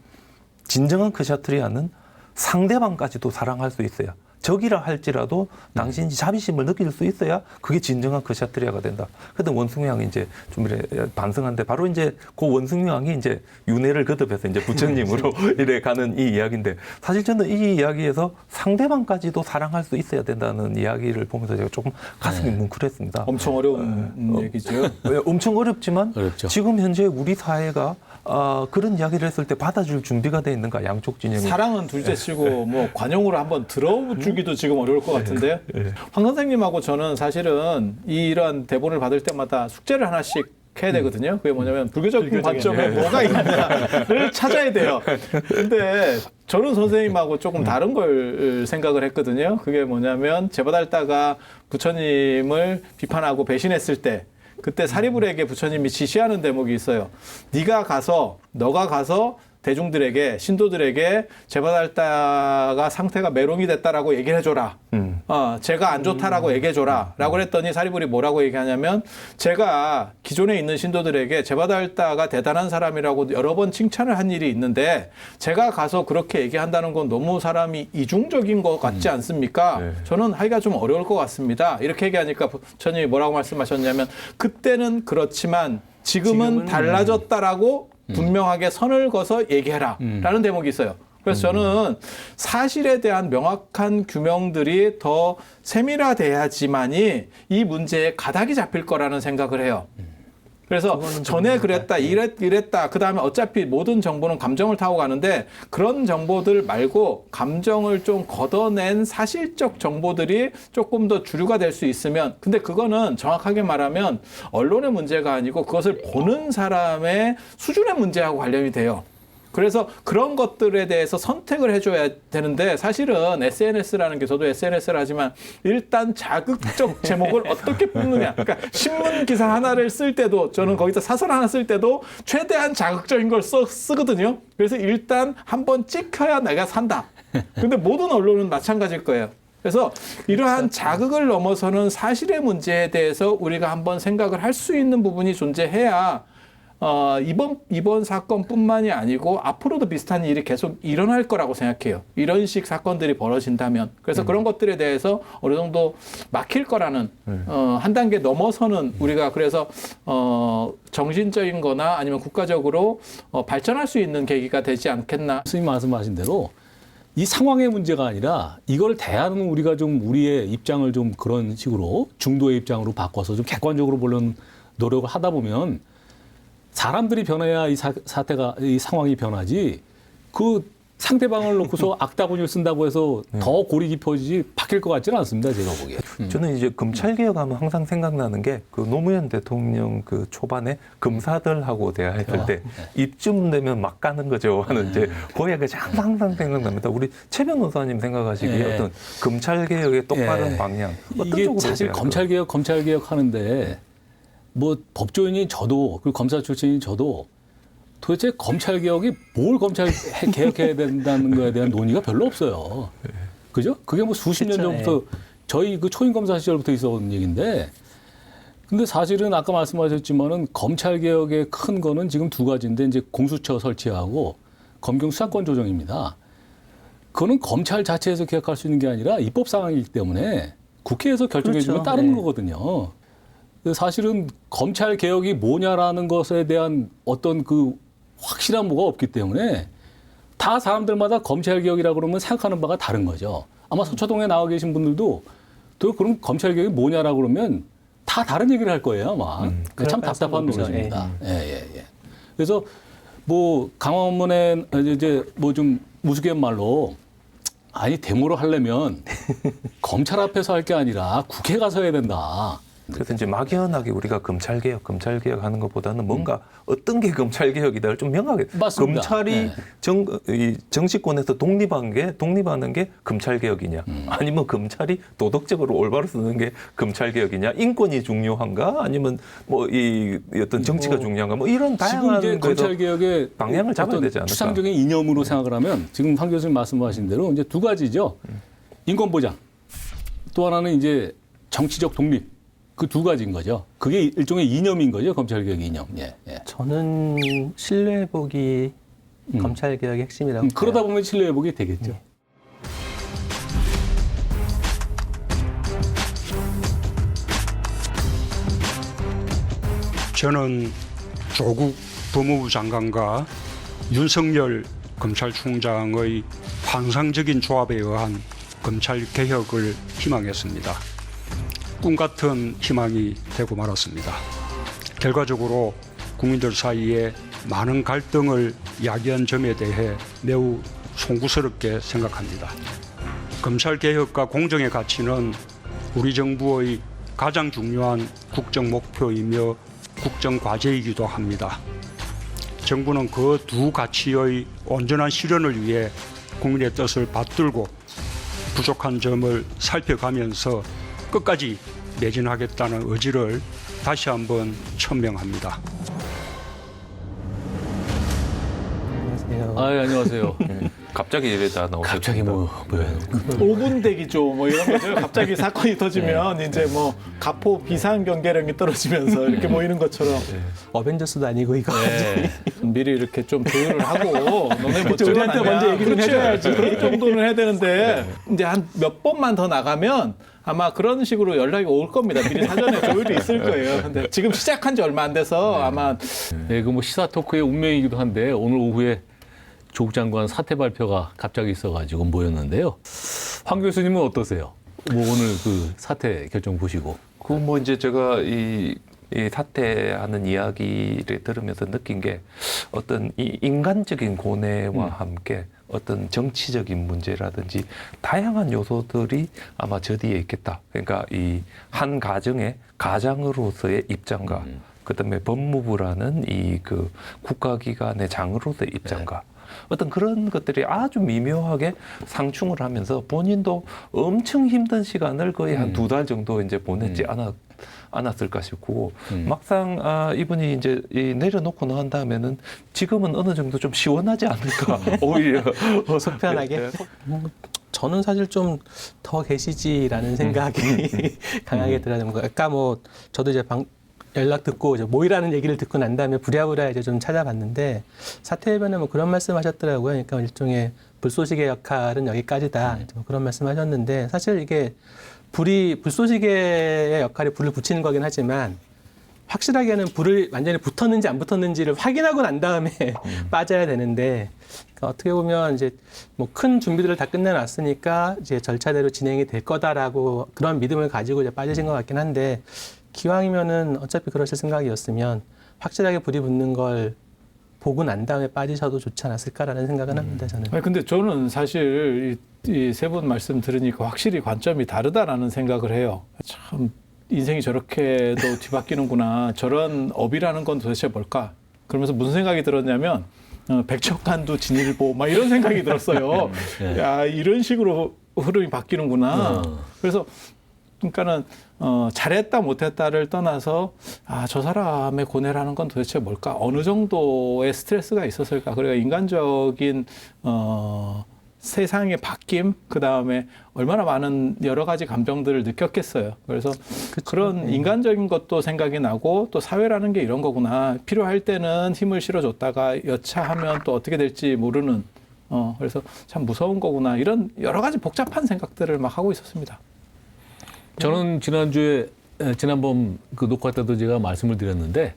진정한 크샤트리아는 상대방까지도 사랑할 수 있어야 적이라 할지라도 당신이 자비심을 느낄 수 있어야 그게 진정한 크샤트리아가 된다. 그런데 원숭이 왕이 이제 좀 이래 반성한데 바로 이제 그 원숭이 왕이 이제 윤회를 거듭해서 이제 부처님으로 이래 가는 이 이야기인데 사실 저는 이 이야기에서 상대방까지도 사랑할 수 있어야 된다는 이야기를 보면서 제가 조금 가슴이 뭉클했습니다. 엄청 어려운 얘기죠. 엄청 어렵지만 어렵죠. 지금 현재 우리 사회가 그런 이야기를 했을 때 받아줄 준비가 돼 있는가 양쪽 진영이. 사랑은 둘째치고 뭐 관용으로 한번 들어주기도 지금 어려울 것 같은데요. 황 선생님하고 저는 사실은 이런 대본을 받을 때마다 숙제를 하나씩 해야 되거든요. 그게 뭐냐면 불교적 관점에 뭐가 있냐를 찾아야 돼요. 근데 저는 선생님하고 조금 다른 걸 생각을 했거든요. 그게 뭐냐면 제바달다가 부처님을 비판하고 배신했을 때 그때 사리불에게 부처님이 지시하는 대목이 있어요. 너가 가서 대중들에게 신도들에게 제바달다가 상태가 메롱이 됐다라고 얘기를 해줘라. 제가 안 좋다라고 얘기해줘라. 라고 그랬더니 사리불이 뭐라고 얘기하냐면 제가 기존에 있는 신도들에게 제바달다가 대단한 사람이라고 여러 번 칭찬을 한 일이 있는데 제가 가서 그렇게 얘기한다는 건 너무 사람이 이중적인 것 같지 않습니까? 저는 하기가 좀 어려울 것 같습니다. 이렇게 얘기하니까 부처님이 뭐라고 말씀하셨냐면 그때는 그렇지만 지금은 달라졌다라고 분명하게 선을 그어서 얘기해라 라는 대목이 있어요. 그래서 저는 사실에 대한 명확한 규명들이 더 세밀화돼야지만이 이 문제에 가닥이 잡힐 거라는 생각을 해요. 그래서 전에 그랬다, 이랬다. 그 다음에 어차피 모든 정보는 감정을 타고 가는데 그런 정보들 말고 감정을 좀 걷어낸 사실적 정보들이 조금 더 주류가 될 수 있으면 근데 그거는 정확하게 말하면 언론의 문제가 아니고 그것을 보는 사람의 수준의 문제하고 관련이 돼요. 그래서 그런 것들에 대해서 선택을 해줘야 되는데 사실은 SNS라는 게 저도 SNS를 하지만 일단 자극적 제목을 어떻게 뽑느냐. 그러니까 신문 기사 하나를 쓸 때도 저는 거기서 사설 하나 쓸 때도 최대한 자극적인 걸 쓰거든요. 그래서 일단 한번 찍혀야 내가 산다. 근데 모든 언론은 마찬가지일 거예요. 그래서 이러한 자극을 넘어서는 사실의 문제에 대해서 우리가 한번 생각을 할 수 있는 부분이 존재해야 이번 사건뿐만이 아니고 앞으로도 비슷한 일이 계속 일어날 거라고 생각해요. 이런 식 사건들이 벌어진다면. 그래서 그런 것들에 대해서 어느 정도 막힐 거라는 한 단계 넘어서는 우리가 그래서 정신적인 거나 아니면 국가적으로 발전할 수 있는 계기가 되지 않겠나. 스님 말씀하신 대로 이 상황의 문제가 아니라 이걸 대하는 우리가 좀 우리의 입장을 좀 그런 식으로 중도의 입장으로 바꿔서 좀 객관적으로 보려는 노력을 하다 보면 사람들이 변해야 이 사태가 이 상황이 변하지 그 상대방을 놓고서 악다구니를 쓴다고 해서 더 골이 깊어지지 바뀔 것 같지는 않습니다. 제가 보기에. 저는 이제 검찰개혁하면 항상 생각나는 게 그 노무현 대통령 그 초반에 검사들하고 대화했을 때 입쯤 되면 막 가는 거죠 하는 이제 그 이야기가 항상 생각납니다. 우리 최 변호사님 생각하시기에 어떤 검찰개혁의 똑바른 방향 어떤 이게 쪽으로 사실 검찰개혁 하는데 뭐 법조인이 저도 그리고 검사 출신인 저도 도대체 검찰개혁이 뭘 개혁해야 된다는 거에 대한 논의가 별로 없어요. 그죠? 그게 뭐 수십 년 전부터 저희 그 초임검사 시절부터 있었던 얘기인데 근데 사실은 아까 말씀하셨지만은 검찰개혁의 큰 거는 지금 두 가지인데 이제 공수처 설치하고 검경 수사권 조정입니다. 그거는 검찰 자체에서 개혁할 수 있는 게 아니라 입법 상황이기 때문에 국회에서 결정해 주면 따르는 거거든요. 사실은 검찰 개혁이 뭐냐라는 것에 대한 어떤 그 확실한 뭐가 없기 때문에 다 사람들마다 검찰 개혁이라고 그러면 생각하는 바가 다른 거죠. 아마 서초동에 나와 계신 분들도 또 그럼 검찰 개혁이 뭐냐라고 그러면 다 다른 얘기를 할 거예요, 아마. 참 답답한 노릇입니다. 예. 그래서 뭐 강화문에 이제 뭐 좀 우스갯 말로 아니 데모를 하려면 검찰 앞에서 할 게 아니라 국회 가서 해야 된다. 그래서 이제 막연하게 우리가 검찰 개혁 하는 것보다는 뭔가 어떤 게 검찰 개혁이다를 좀 명하게 맞습니다. 검찰이 이 정치권에서 독립하는 게 검찰 개혁이냐, 아니면 검찰이 도덕적으로 올바로 쓰는 게 검찰 개혁이냐, 인권이 중요한가, 아니면 뭐 이 어떤 정치가 중요한가, 뭐 이런 지금 다양한 이제 검찰 개혁의 방향을 잡아야 어떤 되지 않을까? 추상적인 이념으로 생각을 하면 지금 황 교수님 말씀하신 대로 이제 두 가지죠. 인권 보장, 또 하나는 이제 정치적 독립, 그 두 가지인 거죠. 그게 일종의 이념인 거죠, 검찰 개혁 이념. 예, 예. 저는 신뢰회복이 검찰 개혁의 핵심이라고 봐요. 그러다 보면 신뢰 회복이 되겠죠. 저는 조국 법무부 장관과 윤석열 검찰총장의 환상적인 조합에 의한 검찰 개혁을 희망했습니다. 꿈 같은 희망이 되고 말았습니다. 결과적으로 국민들 사이에 많은 갈등을 야기한 점에 대해 매우 송구스럽게 생각합니다. 검찰 개혁과 공정의 가치는 우리 정부의 가장 중요한 국정 목표이며 국정 과제이기도 합니다. 정부는 그 두 가치의 온전한 실현을 위해 국민의 뜻을 받들고 부족한 점을 살펴가면서 끝까지 매진하겠다는 의지를 다시 한번 천명합니다. 안녕하세요. 안녕하세요. 갑자기 이래다 나오셨습니다. 갑자기 뭐예요? 5분 대기죠. 뭐 이런 거죠. 갑자기 사건이 터지면 이제 뭐 가포 비상 경계령이 떨어지면서 이렇게 모이는 것처럼 어벤져스도 아니고 이거. 미리 이렇게 좀 조율을 하고 너네 뭐 우리한테 먼저 얘기 좀 해줘야지. 그 정도는 해야 되는데 이제 한 몇 번만 더 나가면 아마 그런 식으로 연락이 올 겁니다. 미리 사전에 조율이 있을 거예요. 근데 지금 시작한 지 얼마 안 돼서 아마 네, 그 뭐 시사 토크의 운명이기도 한데 오늘 오후에 조국 장관 사퇴 발표가 갑자기 있어가지고 모였는데요. 황 교수님은 어떠세요? 뭐 오늘 그 사퇴 결정 보시고. 그 뭐 이제 제가 이 사퇴하는 이야기를 들으면서 느낀 게 어떤 이 인간적인 고뇌와 함께 어떤 정치적인 문제라든지 다양한 요소들이 아마 저 뒤에 있겠다. 그러니까 이 한 가정의 가장으로서의 입장과 그다음에 법무부라는 이 그 국가기관의 장으로서의 입장과 어떤 그런 것들이 아주 미묘하게 상충을 하면서 본인도 엄청 힘든 시간을 거의 한 2달 정도 이제 보냈지 않았을까 싶고 막상 이분이 이제 내려놓고 나간 다음에는 지금은 어느 정도 좀 시원하지 않을까 오히려 속편하게. 저는 사실 좀 더 계시지라는 생각이 강하게 들어요. 아까 뭐 저도 이제 연락 듣고 이제 모이라는 얘기를 듣고 난 다음에 부랴부랴 이제 좀 찾아봤는데 사퇴변에 뭐 그런 말씀하셨더라고요. 그러니까 일종의 불쏘시개 역할은 여기까지다. 뭐 그런 말씀하셨는데 사실 이게 불쏘시개의 역할이 불을 붙이는 거긴 하지만 확실하게는 불을 완전히 붙었는지 안 붙었는지를 확인하고 난 다음에 빠져야 되는데 그러니까 어떻게 보면 이제 뭐 큰 준비들을 다 끝내놨으니까 이제 절차대로 진행이 될 거다라고 그런 믿음을 가지고 이제 빠지신 것 같긴 한데 기왕이면은 어차피 그러실 생각이었으면 확실하게 불이 붙는 걸 보고 난 다음에 빠지셔도 좋지 않았을까라는 생각은 합니다. 저는. 아니 근데 저는 사실 이 세 분 말씀 들으니까 확실히 관점이 다르다라는 생각을 해요. 참 인생이 저렇게도 뒤바뀌는구나. 저런 업이라는 건 도대체 뭘까? 그러면서 무슨 생각이 들었냐면 백척간두 진일보 막 이런 생각이 들었어요. 야 이런 식으로 흐름이 바뀌는구나. 그래서 그러니까는 잘했다 못했다를 떠나서 저 사람의 고뇌라는 건 도대체 뭘까? 어느 정도의 스트레스가 있었을까? 그리고 인간적인 세상의 바뀜, 그 다음에 얼마나 많은 여러 가지 감정들을 느꼈겠어요. 그래서 그런 인간적인 것도 생각이 나고 또 사회라는 게 이런 거구나. 필요할 때는 힘을 실어줬다가 여차하면 또 어떻게 될지 모르는. 그래서 참 무서운 거구나. 이런 여러 가지 복잡한 생각들을 막 하고 있었습니다. 저는 지난번 그 녹화 때도 제가 말씀을 드렸는데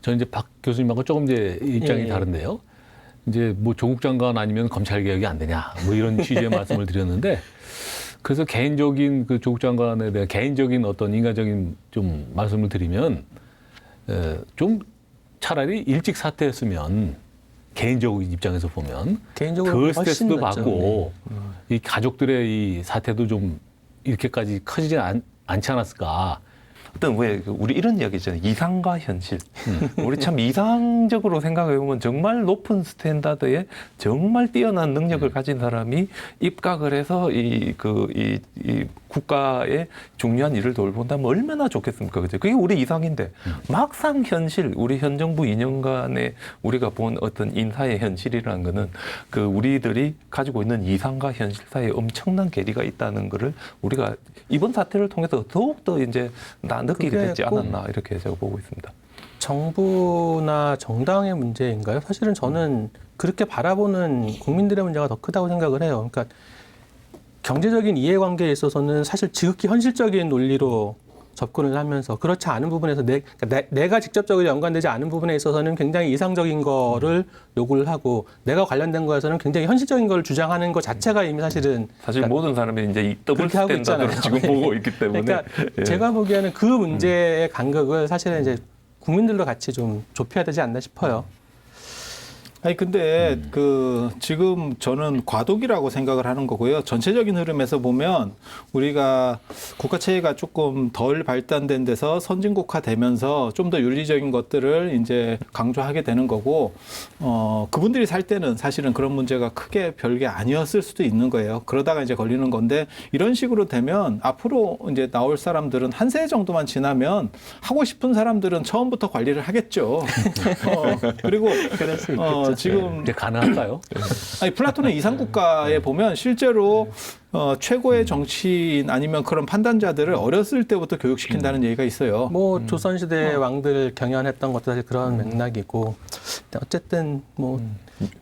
저는 이제 박 교수님하고 조금 이제 입장이 다른데요. 이제 뭐 조국 장관 아니면 검찰 개혁이 안 되냐 뭐 이런 취지의 말씀을 드렸는데 그래서 개인적인 그 조국 장관에 대한 개인적인 어떤 인간적인 좀 말씀을 드리면 좀 차라리 일찍 사퇴했으면 개인적 입장에서 보면 개인적으로 그 스트레스도 낫죠. 받고 이 가족들의 이 사태도 좀 이렇게까지 커지지 않지 않았을까 어떤 왜 우리 이런 이야기 있잖아요. 이상과 현실. 우리 참 이상적으로 생각해 보면 정말 높은 스탠다드에 정말 뛰어난 능력을 가진 사람이 입각을 해서 이 국가의 중요한 일을 돌본다면 얼마나 좋겠습니까? 그죠? 그게 우리 이상인데 막상 현실, 우리 현 정부 2년간에 우리가 본 어떤 인사의 현실이라는 거는 그 우리들이 가지고 있는 이상과 현실 사이에 엄청난 괴리가 있다는 거를 우리가 이번 사태를 통해서 더욱더 이제 느끼게 되지 않았나 이렇게 제가 보고 있습니다. 정부나 정당의 문제인가요? 사실은 저는 그렇게 바라보는 국민들의 문제가 더 크다고 생각을 해요. 그러니까 경제적인 이해관계에 있어서는 사실 지극히 현실적인 논리로 접근을 하면서 그렇지 않은 부분에서 내가 직접적으로 연관되지 않은 부분에 있어서는 굉장히 이상적인 거를 요구를 하고 내가 관련된 거에서는 굉장히 현실적인 걸 주장하는 것 자체가 이미 사실 그러니까 모든 사람이 이제 이 더블 스탠다드를 지금 보고 있기 때문에 그러니까 제가 보기에는 그 문제의 간극을 사실은 이제 국민들도 같이 좀 좁혀야 되지 않나 싶어요. 아니 근데 그 지금 저는 과도기라고 생각을 하는 거고요. 전체적인 흐름에서 보면 우리가 국가 체계가 조금 덜 발달된 데서 선진국화되면서 좀 더 윤리적인 것들을 이제 강조하게 되는 거고, 그분들이 살 때는 사실은 그런 문제가 크게 별게 아니었을 수도 있는 거예요. 그러다가 이제 걸리는 건데 이런 식으로 되면 앞으로 이제 나올 사람들은 한 세 정도만 지나면 하고 싶은 사람들은 처음부터 관리를 하겠죠. 그리고 그럴 수 있겠죠. 지금 가능할까요? 아니 플라톤의 이상국가에 보면 실제로 최고의 정치인 아니면 그런 판단자들을 어렸을 때부터 교육시킨다는 얘기가 있어요. 뭐 조선시대 왕들 경연했던 것도 사실 그런 맥락이고 어쨌든 뭐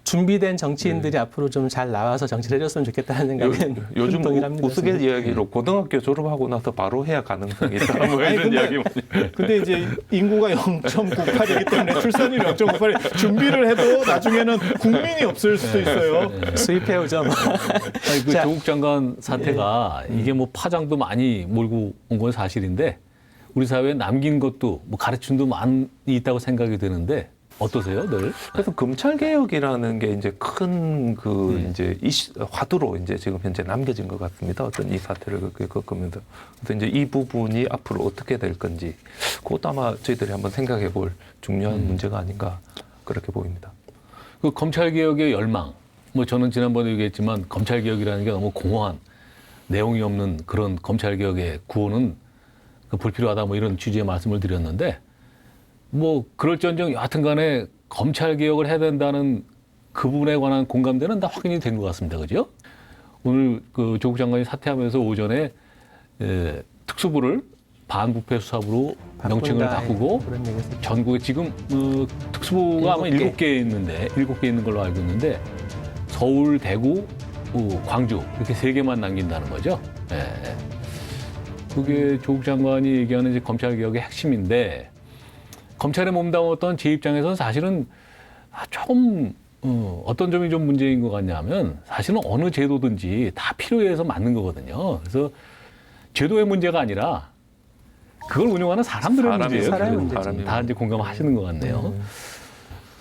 준비된 정치인들이 앞으로 좀 잘 나와서 정치를 해줬으면 좋겠다는 생각은 요즘 동일합니다. 우스갯이야기로 고등학교 졸업하고 나서 바로 해야 가능성이 있다. 뭐 이런 이야기 많이. 근데 이제 인구가 0.98이기 때문에 출산율 0.98이 준비를 해도 나중에는 국민이 없을 수도 있어요. 수입해오죠. 아니, 그 조국 장관 사태가 이게 뭐 파장도 많이 몰고 온 건 사실인데 우리 사회에 남긴 것도 뭐 가르침도 많이 있다고 생각이 드는데 어떠세요, 늘? 그래서 검찰 개혁이라는 게 이제 큰 이제 화두로 이제 지금 현재 남겨진 것 같습니다. 어떤 이 사태를 겪으면서. 그래서 이제 이 부분이 앞으로 어떻게 될 건지 그것도 아마 저희들이 한번 생각해 볼 중요한 문제가 아닌가 그렇게 보입니다. 그 검찰 개혁의 열망. 뭐 저는 지난번에 얘기했지만 검찰 개혁이라는 게 너무 공허한 내용이 없는 그런 검찰 개혁의 구호는 불필요하다 뭐 이런 취지의 말씀을 드렸는데 뭐 그럴지언정 여하튼 간에 검찰 개혁을 해야 된다는 그 부분에 관한 공감대는 다 확인이 된 것 같습니다. 그죠? 오늘 그 조국 장관이 사퇴하면서 오전에 특수부를 반부패 수사부로 명칭을 바꾸고 전국에 지금 특수부가 아마 7개 있는데 7개 있는 걸로 알고 있는데 서울, 대구, 광주 이렇게 3개만 남긴다는 거죠. 예. 그게 조국 장관이 얘기하는 이제 검찰 개혁의 핵심인데 검찰에 몸담았던 제 입장에서는 사실은 조금 어떤 점이 좀 문제인 것 같냐면 사실은 어느 제도든지 다 필요해서 맞는 거거든요. 그래서 제도의 문제가 아니라 그걸 운영하는 사람들의 문제예요. 사람의 문제죠. 다 이제 공감하시는 것 같네요.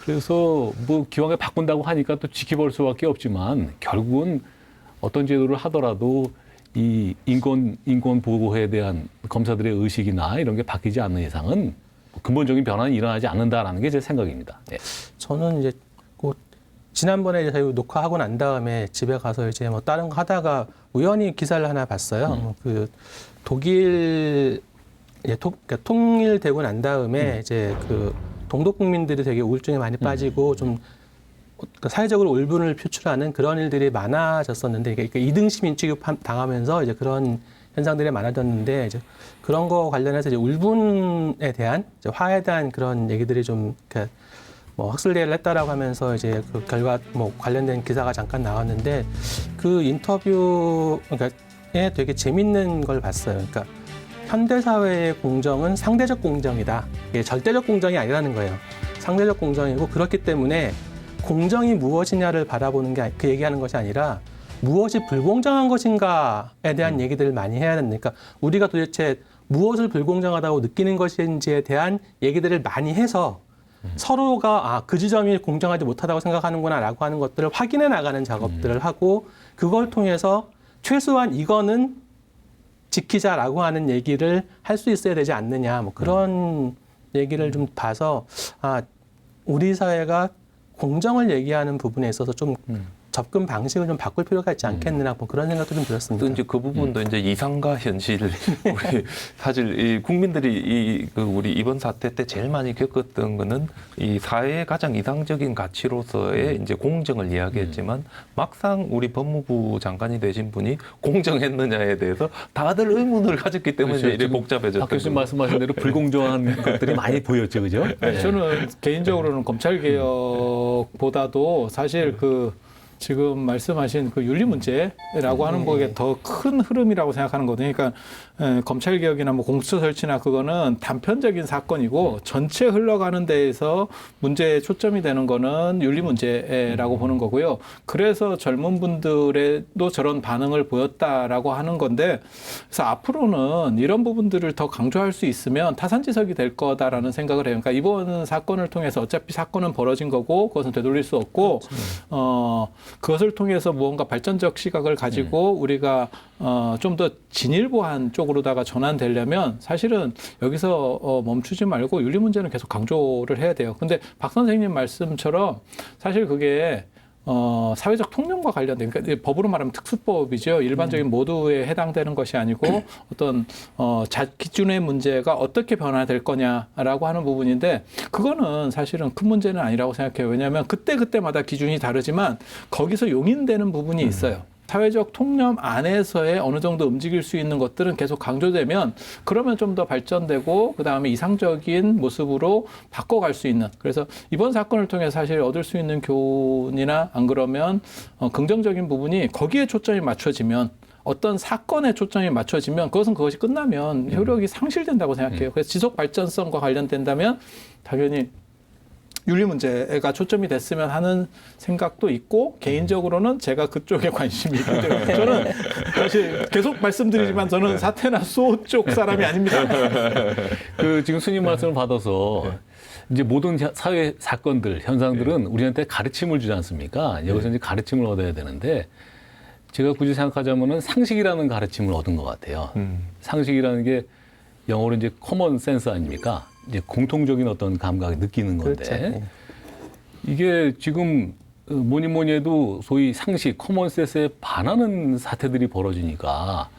그래서 뭐 기왕에 바꾼다고 하니까 또 지켜볼 수밖에 없지만 결국은 어떤 제도를 하더라도 이 인권 보호에 대한 검사들의 의식이나 이런 게 바뀌지 않는 이상은 근본적인 변화는 일어나지 않는다라는 게 제 생각입니다. 네. 저는 이제 곧 지난번에 이제 저희 녹화하고 난 다음에 집에 가서 이제 뭐 다른 거 하다가 우연히 기사를 하나 봤어요. 그 독일 그러니까 통일되고 난 다음에 이제 그 동독 국민들이 되게 우울증에 많이 빠지고 좀 사회적으로 울분을 표출하는 그런 일들이 많아졌었는데 이게 2등 시민 취급 당하면서 이제 그런 현상들이 많아졌는데 이제 그런 거 관련해서 이제 울분에 대한 이제 화에 대한 그런 얘기들이 좀 뭐 학술 대회를 했다라고 하면서 이제 그 결과 뭐 관련된 기사가 잠깐 나왔는데 그 인터뷰 그러니까 되게 재밌는 걸 봤어요. 그러니까 현대 사회의 공정은 상대적 공정이다. 이게 절대적 공정이 아니라는 거예요. 상대적 공정이고 그렇기 때문에 공정이 무엇이냐를 바라보는 게 그 얘기하는 것이 아니라 무엇이 불공정한 것인가에 대한 얘기들을 많이 해야 되니까 우리가 도대체 무엇을 불공정하다고 느끼는 것인지에 대한 얘기들을 많이 해서 서로가 그 지점이 공정하지 못하다고 생각하는구나라고 하는 것들을 확인해 나가는 작업들을 하고 그걸 통해서 최소한 이거는 지키자라고 하는 얘기를 할 수 있어야 되지 않느냐 뭐 그런 얘기를 좀 봐서 우리 사회가 공정을 얘기하는 부분에 있어서 좀 접근 방식을 좀 바꿀 필요가 있지 않겠느냐 뭐 그런 생각도 좀 들었습니다. 또 이제 그 부분도 이제 이상과 현실 우리 사실 이 국민들이 우리 이번 사태 때 제일 많이 겪었던 거는 이 사회의 가장 이상적인 가치로서의 이제 공정을 이야기했지만 막상 우리 법무부 장관이 되신 분이 공정했느냐에 대해서 다들 의문을 가졌기 때문에 그렇죠. 이렇게 복잡해졌던 박 교수님 거죠. 말씀하신 대로 불공정한 것들이 많이 보였죠, 그죠? 네, 저는 개인적으로는 검찰 개혁보다도 사실 지금 말씀하신 그 윤리 문제라고 하는 거에 더 큰 흐름이라고 생각하는 거거든요. 그러니까 검찰 개혁이나 뭐 공수처 설치나 그거는 단편적인 사건이고 전체 흘러가는 데에서 문제에 초점이 되는 거는 윤리 문제라고 보는 거고요. 그래서 젊은 분들에도 저런 반응을 보였다라고 하는 건데, 그래서 앞으로는 이런 부분들을 더 강조할 수 있으면 타산지석이 될 거다라는 생각을 해요. 그러니까 이번 사건을 통해서 어차피 사건은 벌어진 거고 그것은 되돌릴 수 없고 그것을 통해서 무언가 발전적 시각을 가지고 우리가 좀 더 진일보한 쪽으로다가 전환되려면 사실은 여기서 멈추지 말고 윤리 문제는 계속 강조를 해야 돼요. 근데 박 선생님 말씀처럼 사실 그게 사회적 통념과 관련된, 그러니까 법으로 말하면 특수법이죠. 일반적인 모두에 해당되는 것이 아니고 어떤 기준의 문제가 어떻게 변화될 거냐라고 하는 부분인데, 그거는 사실은 큰 문제는 아니라고 생각해요. 왜냐하면 그때마다 기준이 다르지만 거기서 용인되는 부분이 있어요. 사회적 통념 안에서의 어느 정도 움직일 수 있는 것들은 계속 강조되면 그러면 좀 더 발전되고 그다음에 이상적인 모습으로 바꿔갈 수 있는, 그래서 이번 사건을 통해 사실 얻을 수 있는 교훈이나 안 그러면 긍정적인 부분이 거기에 초점이 맞춰지면, 어떤 사건에 초점이 맞춰지면 그것이 끝나면 효력이 상실된다고 생각해요. 그래서 지속 발전성과 관련된다면 당연히 윤리 문제가 초점이 됐으면 하는 생각도 있고, 개인적으로는 제가 그쪽에 관심이 있기 때문에 저는 사실 계속 말씀드리지만 저는 사태나 수호 쪽 사람이 아닙니다. 지금 스님 말씀을 받아서 이제 모든 사회 사건들, 현상들은 우리한테 가르침을 주지 않습니까? 여기서 이제 가르침을 얻어야 되는데, 제가 굳이 생각하자면은 상식이라는 가르침을 얻은 것 같아요. 상식이라는 게 영어로 이제 커먼 센스 아닙니까? 이제 공통적인 어떤 감각을 느끼는 건데, 그렇죠. 이게 지금 뭐니 해도 소위 상식, 커먼 센스에 반하는 사태들이 벌어지니까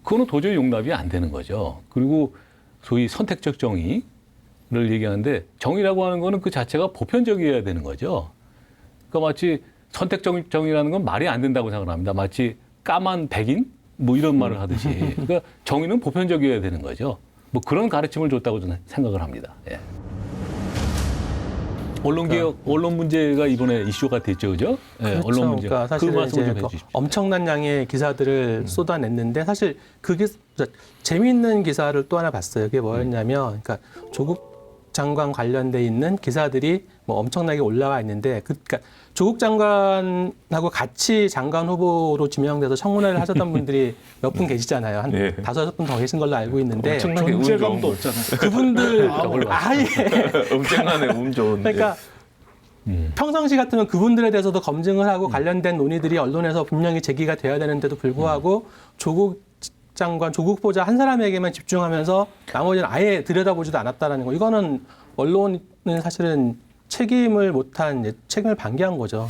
그거는 도저히 용납이 안 되는 거죠. 그리고 소위 선택적 정의를 얘기하는데, 정의라고 하는 거는 그 자체가 보편적이어야 되는 거죠. 그러니까 마치 선택적 정의라는 건 말이 안 된다고 생각을 합니다. 마치 까만 백인? 뭐 이런 말을 하듯이. 그러니까 정의는 보편적이어야 되는 거죠. 뭐 그런 가르침을 줬다고 저는 생각을 합니다. 예. 언론개혁, 언론 문제가 이번에 이슈가 됐죠, 그죠? 예, 그렇죠. 언론 문제. 그러니까 사실 그 말씀 좀 이제 해주십시오. 엄청난 양의 기사들을 쏟아냈는데, 사실 그게 재미있는 기사를 또 하나 봤어요. 그게 뭐였냐면, 그러니까 조국 장관 관련돼 있는 기사들이 뭐 엄청나게 올라와 있는데, 그러니까 조국 장관하고 같이 장관 후보로 지명돼서 청문회를 하셨던 분들이 몇 분 계시잖아요. 한 네. 5분 더 계신 걸로 알고 있는데, 엄청나게 운 존재감도 좋은 없잖아요. 그분들 아예 엄청나게 운 좋은. 그러니까 평상시 같으면 그분들에 대해서도 검증을 하고 관련된 논의들이 언론에서 분명히 제기가 돼야 되는데도 불구하고 조국 장관, 조국 후보자 한 사람에게만 집중하면서 나머지는 아예 들여다보지도 않았다라는 거. 이거는 언론은 사실은 책임을 못한, 책임을 방기한 거죠.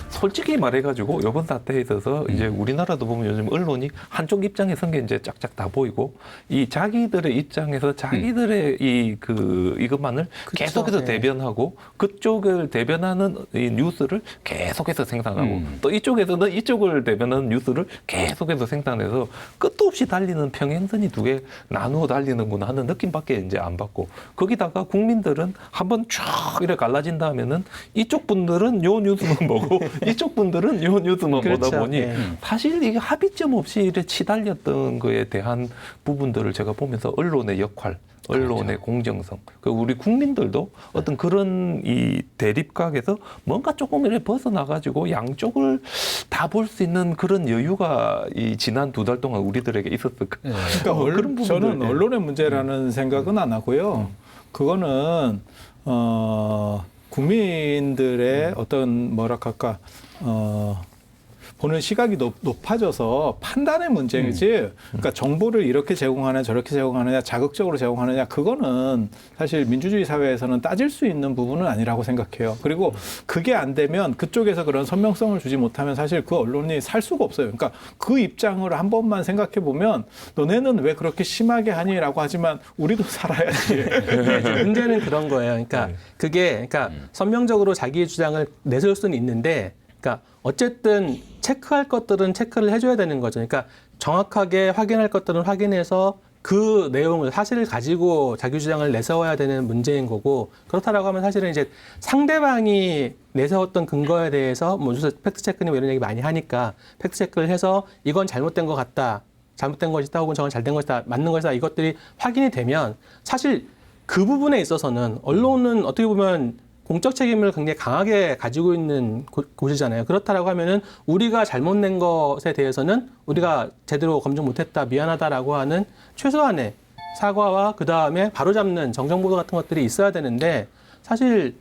솔직히 말해가지고 이번 사태에 있어서 이제 우리나라도 보면 요즘 언론이 한쪽 입장에 선 게 이제 쫙쫙 다 보이고, 이 자기들의 입장에서 자기들의 이것만을 계속해서 대변하고, 그쪽을 대변하는 이 뉴스를 계속해서 생산하고, 또 이쪽에서는 이쪽을 대변하는 뉴스를 계속해서 생산해서 끝도 없이 달리는 평행선이 두 개 나누어 달리는구나 하는 느낌밖에 이제 안 받고, 거기다가 국민들은 한번 쫙 이렇게 갈라진 다음에는 이쪽 분들은 요 뉴스만 보고 이쪽 분들은 요 뉴스만 그렇죠. 보다 보니 네. 사실 이게 합의점 없이 이렇게 치달렸던 거에 대한 부분들을 제가 보면서 언론의 역할, 언론의 공정성, 우리 국민들도 어떤 그런 이 대립각에서 뭔가 조금 이렇게 벗어나가지고 양쪽을 다 볼 수 있는 그런 여유가 이 지난 2달 동안 우리들에게 있었을 거예요. 그러니까 그런 부분들, 저는 언론의 문제라는 생각은 안 하고요. 그거는 국민들의 어떤 뭐랄까 보는 시각이 높아져서 판단의 문제이지, 그러니까 정보를 이렇게 제공하느냐 저렇게 제공하느냐 자극적으로 제공하느냐, 그거는 사실 민주주의 사회에서는 따질 수 있는 부분은 아니라고 생각해요. 그리고 그게 안 되면 그쪽에서 그런 선명성을 주지 못하면 사실 그 언론이 살 수가 없어요. 그러니까 그 입장을 한 번만 생각해 보면 너네는 왜 그렇게 심하게 하니라고 하지만 우리도 살아야지. 문제는 그런 거예요. 그러니까 그러니까 선명적으로 자기의 주장을 내세울 수는 있는데, 그러니까 어쨌든 체크할 것들은 체크를 해줘야 되는 거죠. 그러니까 정확하게 확인할 것들은 확인해서 그 내용을, 사실을 가지고 자기 주장을 내세워야 되는 문제인 거고, 그렇다라고 하면 사실은 이제 상대방이 내세웠던 근거에 대해서 뭐 팩트 체크니 뭐 이런 얘기 많이 하니까 팩트 체크를 해서 이건 잘못된 것 같다, 잘못된 것이다, 혹은 저건 잘된 것이다, 맞는 것이다, 이것들이 확인이 되면 사실 그 부분에 있어서는 언론은 어떻게 보면 공적 책임을 굉장히 강하게 가지고 있는 곳이잖아요. 그렇다라고 하면은 우리가 잘못 낸 것에 대해서는 우리가 제대로 검증 못했다, 미안하다라고 하는 최소한의 사과와 그 다음에 바로잡는 정정보도 같은 것들이 있어야 되는데, 사실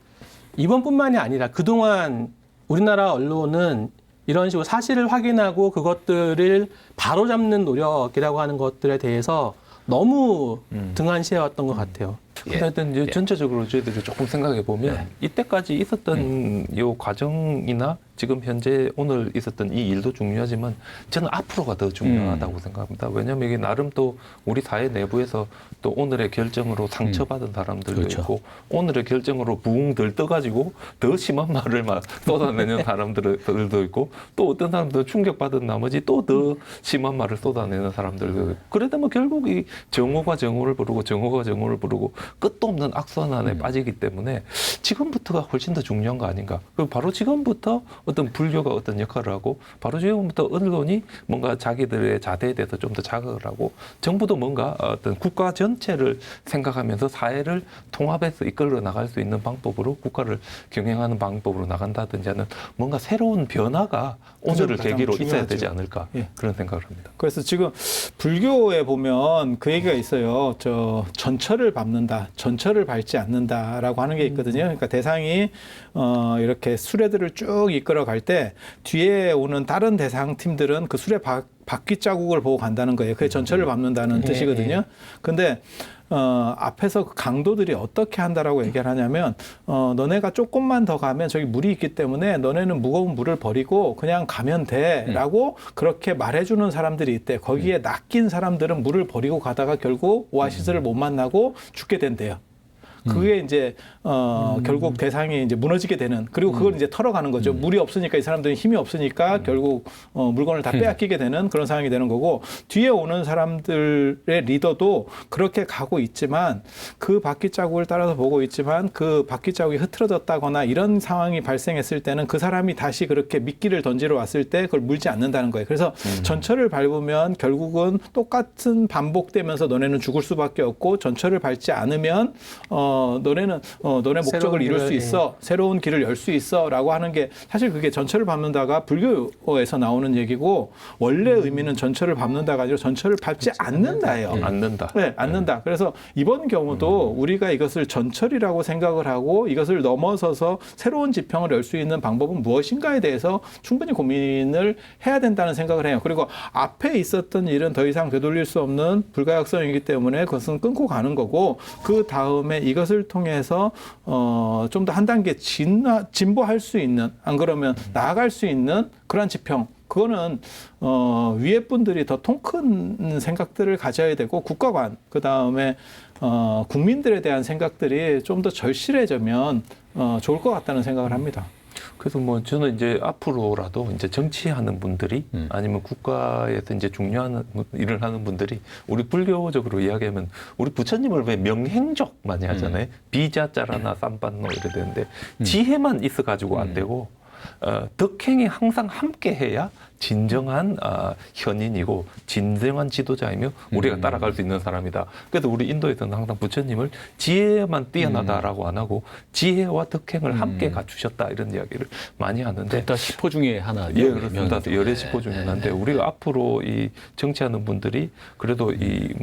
이번뿐만이 아니라 그동안 우리나라 언론은 이런 식으로 사실을 확인하고 그것들을 바로잡는 노력이라고 하는 것들에 대해서 너무 등한시해왔던 것 같아요. 하여튼 이제 전체적으로 저희들이 조금 생각해 보면 이때까지 있었던 이 과정이나 지금 현재 오늘 있었던 이 일도 중요하지만 저는 앞으로가 더 중요하다고 생각합니다. 왜냐하면 이게 나름 또 우리 사회 내부에서 또 오늘의 결정으로 상처받은 사람들도 그렇죠. 있고, 오늘의 결정으로 부웅 들떠가지고 더 심한 말을 막 쏟아내는 사람들도 있고, 또 어떤 사람들은 충격받은 나머지 또 더 심한 말을 쏟아내는 사람들도 있고, 그러다 뭐 결국 이 정오가 정오를 부르고 정오가 정오를 부르고 끝도 없는 악순환에 빠지기 때문에 지금부터가 훨씬 더 중요한 거 아닌가. 그리고 바로 지금부터 어떤 불교가 어떤 역할을 하고, 바로 지금부터 언론이 뭔가 자기들의 자대에 대해서 좀 더 자극을 하고, 정부도 뭔가 어떤 국가 전체를 생각하면서 사회를 통합해서 이끌어 나갈 수 있는 방법으로, 국가를 경영하는 방법으로 나간다든지 하는 뭔가 새로운 변화가 오늘을 계기로 있어야 되지 않을까, 그런 생각을 합니다. 그래서 지금 불교에 보면 그 얘기가 있어요. 전철을 밟는다, 전철을 밟지 않는다라고 하는 게 있거든요. 그러니까 대상이 이렇게 수레들을 쭉 이끌어 갈 때 뒤에 오는 다른 대상 팀들은 그 수레 바퀴 자국을 보고 간다는 거예요. 그게 전철을 밟는다는 뜻이거든요. 근데 앞에서 그 강도들이 어떻게 한다라고 얘기를 하냐면, 너네가 조금만 더 가면 저기 물이 있기 때문에 너네는 무거운 물을 버리고 그냥 가면 돼라고 그렇게 말해주는 사람들이 있대. 거기에 낚인 사람들은 물을 버리고 가다가 결국 오아시스를 못 만나고 죽게 된대요. 그게 이제 결국 대상이 이제 무너지게 되는, 그리고 그걸 이제 털어가는 거죠. 물이 없으니까 이 사람들은 힘이 없으니까 결국 물건을 다 빼앗기게 되는 그런 상황이 되는 거고, 뒤에 오는 사람들의 리더도 그렇게 가고 있지만, 그 바퀴 자국을 따라서 보고 있지만 그 바퀴 자국이 흐트러졌다거나 이런 상황이 발생했을 때는 그 사람이 다시 그렇게 미끼를 던지러 왔을 때 그걸 물지 않는다는 거예요. 그래서 전철을 밟으면 결국은 똑같은 반복되면서 너네는 죽을 수밖에 없고, 전철을 밟지 않으면 너네는 너네 목적을 이룰 수 있어, 새로운 길을 열 수 있어라고 하는 게, 사실 그게 전철을 밟는다가 불교에서 나오는 얘기고, 원래 의미는 전철을 밟는다가 아니라 전철을 밟지 않는다예요. 않는다. 네, 않는다. 그래서 이번 경우도 우리가 이것을 전철이라고 생각을 하고 이것을 넘어서서 새로운 지평을 열 수 있는 방법은 무엇인가에 대해서 충분히 고민을 해야 된다는 생각을 해요. 그리고 앞에 있었던 일은 더 이상 되돌릴 수 없는 불가역성이기 때문에 그것은 끊고 가는 거고, 그 다음에 이것을 통해서 좀 더 한 단계 진보할 수 있는, 안 그러면 나아갈 수 있는 그런 지평, 그거는 위에 분들이 더 통 큰 생각들을 가져야 되고, 국가관, 그 다음에 국민들에 대한 생각들이 좀 더 절실해지면 좋을 것 같다는 생각을 합니다. 그래서 뭐 저는 이제 앞으로라도 이제 정치하는 분들이 아니면 국가에서 이제 중요한 일을 하는 분들이, 우리 불교적으로 이야기하면 우리 부처님을 왜 명행적 많이 하잖아요. 비자짜라나 쌈반노 이래 되는데 지혜만 있어 가지고 안 되고, 덕행이 항상 함께해야 진정한 현인이고 진정한 지도자이며 우리가 따라갈 수 있는 사람이다. 그래서 우리 인도에서는 항상 부처님을 지혜만 뛰어나다라고 안 하고 지혜와 덕행을 함께 갖추셨다 이런 이야기를 많이 하는데 다 10호 중에 하나. 예, 그렇습니다. 열의 10호 중에 하나인데 우리가 앞으로 이 정치하는 분들이 그래도 이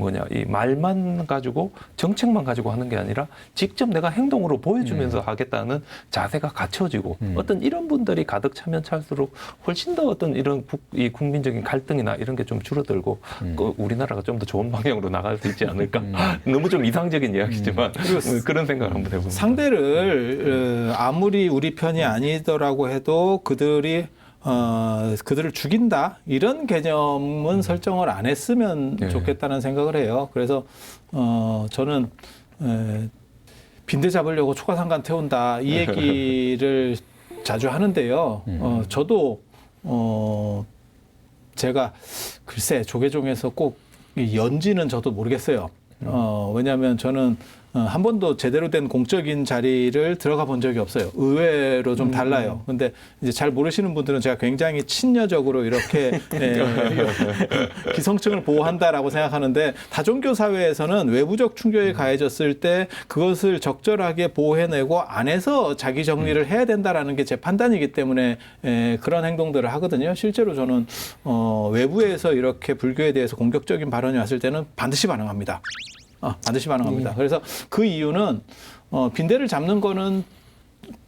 말만 가지고 정책만 가지고 하는 게 아니라 직접 내가 행동으로 보여주면서 하겠다는 자세가 갖춰지고 어떤 이런 분들이 가득 차면 찰수록 훨씬 더 어떤 이런 이 국민적인 갈등이나 이런 게 좀 줄어들고 우리나라가 좀 더 좋은 방향으로 나갈 수 있지 않을까. 너무 좀 이상적인 이야기지만 그런 생각을 한번 해봅니다. 상대를 아무리 우리 편이 아니더라고 해도 그들을 죽인다 이런 개념은 설정을 안 했으면 좋겠다는 생각을 해요. 그래서 저는 빈대 잡으려고 초가상간 태운다 이 얘기를 자주 하는데요. 저도 제가 글쎄 조계종에서 꼭 연지는 저도 모르겠어요. 왜냐하면 저는 한 번도 제대로 된 공적인 자리를 들어가 본 적이 없어요. 의외로 좀 달라요. 근데 이제 잘 모르시는 분들은 제가 굉장히 친여적으로 이렇게 기성층을 보호한다라고 생각하는데 다종교 사회에서는 외부적 충격이 가해졌을 때 그것을 적절하게 보호해내고 안에서 자기 정리를 해야 된다라는 게 제 판단이기 때문에 그런 행동들을 하거든요. 실제로 저는 외부에서 이렇게 불교에 대해서 공격적인 발언이 왔을 때는 반드시 반응합니다. 반드시 반응합니다. 그래서 그 이유는 빈대를 잡는 거는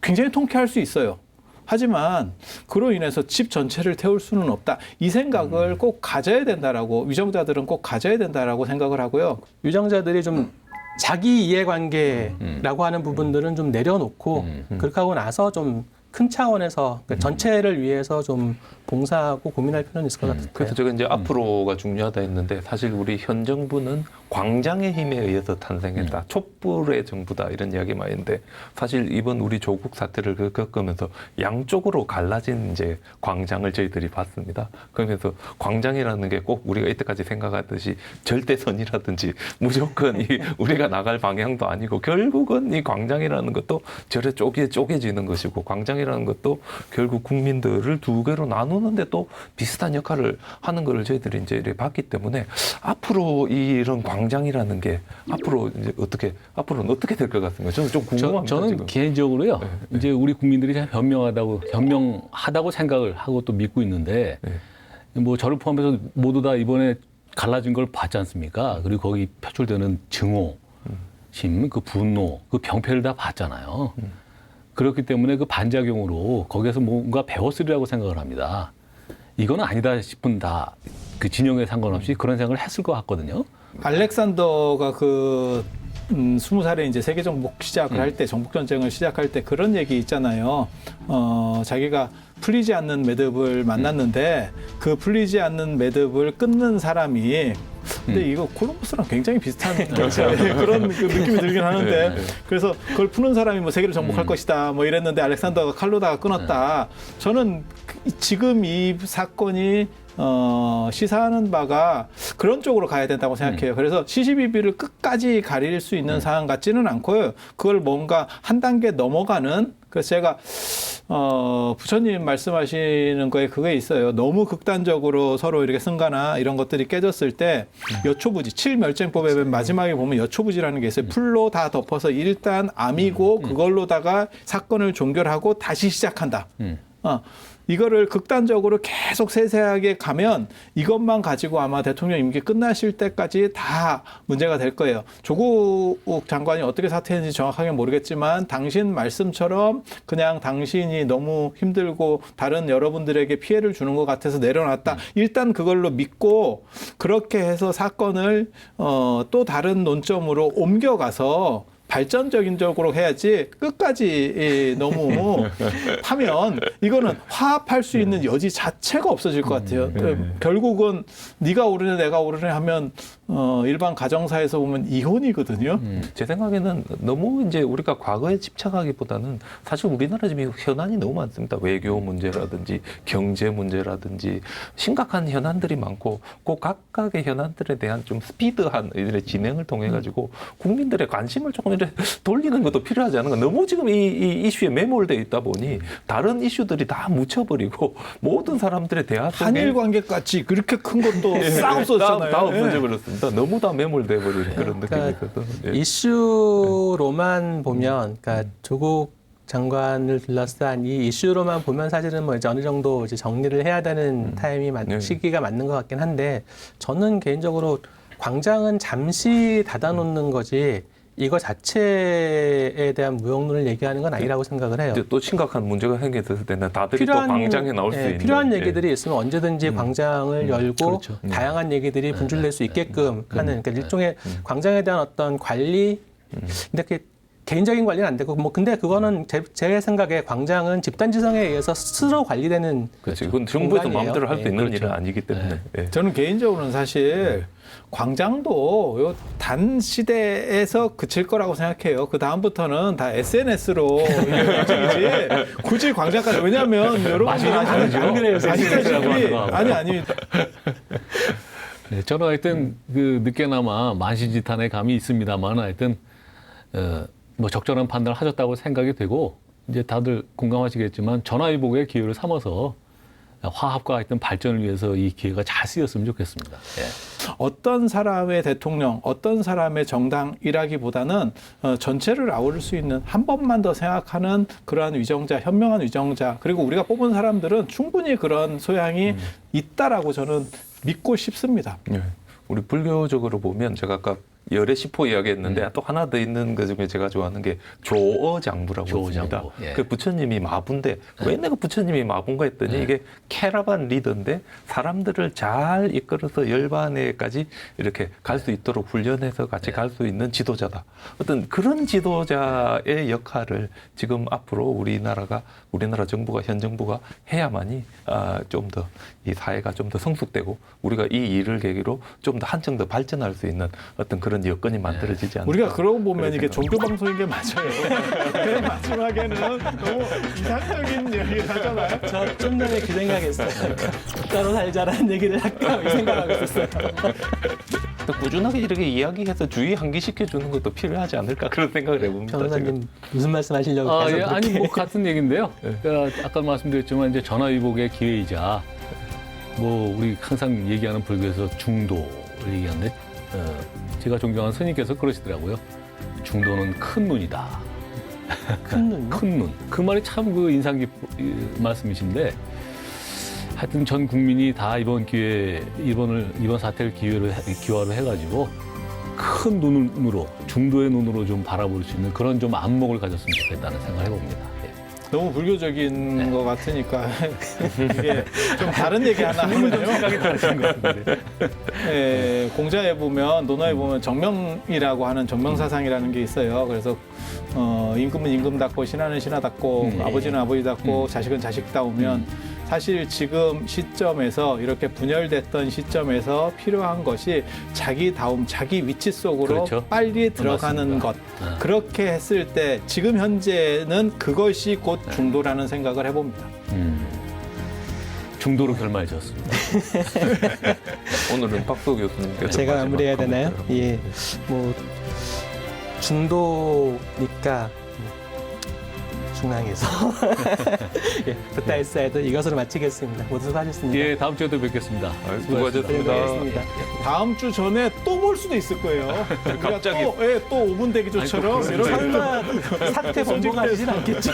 굉장히 통쾌할 수 있어요. 하지만 그로 인해서 집 전체를 태울 수는 없다. 이 생각을 꼭 가져야 된다라고 위정자들은 꼭 가져야 된다라고 생각을 하고요. 유정자들이 좀 자기 이해관계라고 하는 부분들은 좀 내려놓고 그렇게 하고 나서 좀 큰 차원에서 그러니까 전체를 위해서 좀 봉사하고 고민할 필요는 있을 것 같아요. 그래서 제가 이제 앞으로가 중요하다 했는데 사실 우리 현 정부는 광장의 힘에 의해서 탄생했다. 촛불의 정부다 이런 이야기 많이 했는데 사실 이번 우리 조국 사태를 겪으면서 양쪽으로 갈라진 이제 광장을 저희들이 봤습니다. 그러면서 광장이라는 게 꼭 우리가 이때까지 생각하듯이 절대선이라든지 무조건 우리가 나갈 방향도 아니고 결국은 이 광장이라는 것도 절에 쪼개지는 것이고 광장이라는 것도 결국 국민들을 두 개로 나누는데 또 비슷한 역할을 하는 걸 저희들이 이제 봤기 때문에 앞으로 이런 광장이라는 게 앞으로는 어떻게 될 것 같습니까? 저는 좀 궁금합니다. 저는 지금. 개인적으로요. 이제 우리 국민들이 참 현명하다고 생각을 하고 또 믿고 있는데 뭐 저를 포함해서 모두 다 이번에 갈라진 걸 봤지 않습니까? 그리고 거기 표출되는 증오심, 그 분노, 그 병폐를 다 봤잖아요. 그렇기 때문에 그 반작용으로 거기에서 뭔가 배웠으리라고 생각을 합니다. 이건 아니다 싶은 다 그 진영에 상관없이 그런 생각을 했을 것 같거든요. 알렉산더가 20살에 이제 세계 정복 시작을 할 때, 정복 전쟁을 시작할 때 그런 얘기 있잖아요. 자기가 풀리지 않는 매듭을 만났는데 그 풀리지 않는 매듭을 끊는 사람이 근데 이거 콜럼버스랑 굉장히 비슷한 그런 느낌이 들긴 하는데 그래서 그걸 푸는 사람이 뭐 세계를 정복할 것이다 뭐 이랬는데 알렉산더가 칼로다가 끊었다. 저는 지금 이 사건이 시사하는 바가 그런 쪽으로 가야 된다고 생각해요. 그래서 시시비비를 끝까지 가릴 수 있는 상황 같지는 않고요. 그걸 뭔가 한 단계 넘어가는 그래서 제가 부처님 말씀하시는 거에 그게 있어요. 너무 극단적으로 서로 이렇게 승가나 이런 것들이 깨졌을 때 여초부지, 칠멸쟁법의 맨 마지막에 보면 여초부지라는 게 있어요. 풀로 다 덮어서 일단 암이고 그걸로다가 사건을 종결하고 다시 시작한다. 이거를 극단적으로 계속 세세하게 가면 이것만 가지고 아마 대통령 임기 끝나실 때까지 다 문제가 될 거예요. 조국 장관이 어떻게 사퇴했는지 정확하게 모르겠지만 당신 말씀처럼 그냥 당신이 너무 힘들고 다른 여러분들에게 피해를 주는 것 같아서 내려놨다. 일단 그걸로 믿고 그렇게 해서 사건을 또 다른 논점으로 옮겨가서 발전적인 쪽으로 해야지 끝까지 너무 하면 이거는 화합할 수 있는 여지 자체가 없어질 것 같아요. 결국은 네가 오르네 내가 오르네 하면 일반 가정사에서 보면 이혼이거든요. 제 생각에는 너무 이제 우리가 과거에 집착하기보다는 사실 우리나라 지금 현안이 너무 많습니다. 외교 문제라든지 경제 문제라든지 심각한 현안들이 많고 그 각각의 현안들에 대한 좀 스피드한 이들의 진행을 통해 가지고 국민들의 관심을 조금 이렇게 돌리는 것도 필요하지 않은가. 너무 지금 이 이슈에 매몰돼 있다 보니 다른 이슈들이 다 묻혀버리고 모든 사람들의 대화 속에 한일 관계까지 그렇게 큰 것도 싹 없어졌잖아요. 다 없어져 버렸습니다. 너무 다 매몰돼 버리는 그런 느낌이 있거든요. 예. 이슈로만 보면, 그러니까 조국 장관을 둘러싼 이 이슈로만 보면 사실은 뭐 이제 어느 정도 이제 정리를 해야 되는 시기가 맞는 것 같긴 한데, 저는 개인적으로 광장은 잠시 닫아놓는 거지 이거 자체에 대한 무용론을 얘기하는 건 아니라고 생각을 해요. 이제 또 심각한 문제가 생겼을 때는 다들이 또 광장에 나올 수 있는 필요한 얘기들이 있으면 언제든지 광장을 열고 그렇죠. 다양한 얘기들이 분출될 수 있게끔 하는, 그러니까 일종의 광장에 대한 어떤 관리. 근데 그게 개인적인 관리는 안 되고, 뭐 근데 그거는 제 생각에 광장은 집단지성에 의해서 스스로 관리되는. 그렇죠. 그건 정부에서 공간이에요. 마음대로 할 수 있는 그렇죠. 일은 아니기 때문에. 예. 저는 개인적으로는 사실 광장도 요 단 시대에서 그칠 거라고 생각해요. 그 다음부터는 다 SNS로 움직이지 굳이 광장까지. 왜냐하면 여러분이 아시다시피 아니 네, 저는 하여튼 그 늦게나마 만시지탄의 감이 있습니다만 하여튼 뭐 적절한 판단을 하셨다고 생각이 되고, 이제 다들 공감하시겠지만 전화위복의 기회를 삼아서 화합과 하여튼 발전을 위해서 이 기회가 잘 쓰였으면 좋겠습니다. 예. 어떤 사람의 대통령, 어떤 사람의 정당이라기보다는 전체를 아우를 수 있는, 한 번만 더 생각하는 그러한 위정자, 현명한 위정자, 그리고 우리가 뽑은 사람들은 충분히 그런 소양이 있다라고 저는 믿고 싶습니다. 예. 우리 불교적으로 보면 제가 아까 열의 시포 이야기했는데 또 하나 더 있는 그 중에 제가 좋아하는 게 조어장부라고 있습니다. 예. 그 부처님이 마부인데 왜 내가 부처님이 마부인가 했더니 이게 캐러반 리더인데 사람들을 잘 이끌어서 열반에까지 이렇게 갈 수 있도록 훈련해서 같이 갈 수 있는 지도자다. 어떤 그런 지도자의 역할을 지금 앞으로 우리나라 정부가, 현 정부가 해야만이 좀 더 이 사회가 좀 더 성숙되고 우리가 이 일을 계기로 좀 더 한층 더 발전할 수 있는 어떤 그런 여건이 만들어지지 않을까. 우리가 그러고 보면 이게 종교 방송인 게 맞아요. 맨 마지막에는 너무 이상적인 얘기를 하잖아요. 저 좀 전에 그 생각했어요. 국가로 살자라는 얘기를 할까 이 생각하고 있었어요. 또 꾸준하게 이렇게 이야기해서 주의 환기시켜 주는 것도 필요하지 않을까 그런 생각을 해봅니다. 변호사님 무슨 말씀하시려고 계속 예, 아니 그렇게. 뭐 같은 얘기인데요. 그러니까 아까 말씀드렸지만 이제 전화위복의 기회이자 뭐 우리 항상 얘기하는 불교에서 중도를 얘기하는데 제가 존경하는 스님께서 그러시더라고요. 중도는 큰 눈이다. 큰 눈. 큰 눈. 그 말이 참 그 인상 깊은 말씀이신데, 하여튼 전 국민이 다 이번 사태를 기화로 해가지고 큰 눈으로, 중도의 눈으로 좀 바라볼 수 있는 그런 좀 안목을 가졌으면 좋겠다는 생각을 해봅니다. 예. 너무 불교적인 것 같으니까 이게 좀 다른 얘기 하나 하면요. 생각이 다르신 것 같은데. 예, 공자에 보면, 논어에 보면 정명이라고 하는 정명사상이라는 게 있어요. 그래서 임금은 임금답고 신하는 신하답고 아버지는 아버지답고 자식은 자식다우면 사실 지금 시점에서 이렇게 분열됐던 시점에서 필요한 것이 자기다움, 자기 위치 속으로 그렇죠. 빨리 들어가는 맞습니다. 것. 그렇게 했을 때 지금 현재는 그것이 곧 중도라는 생각을 해봅니다. 중도로 결말 지었습니다. 오늘은 박도 교수님께서 제가 마지막 마무리해야 되나요? 코멘트를 예, 뭐 중도니까 중앙에서 예, 듣다 했어도 이것으로 마치겠습니다. 모두 수고하셨습니다. 예, 다음 주에도 뵙겠습니다. 수고하셨습니다. 수고하셨습니다. 다음 주 전에 또 볼 수도 있을 거예요. 갑자기. 또 5분 대기조처럼 아니, 또 이런 설마 사태 번복하시진 않겠죠?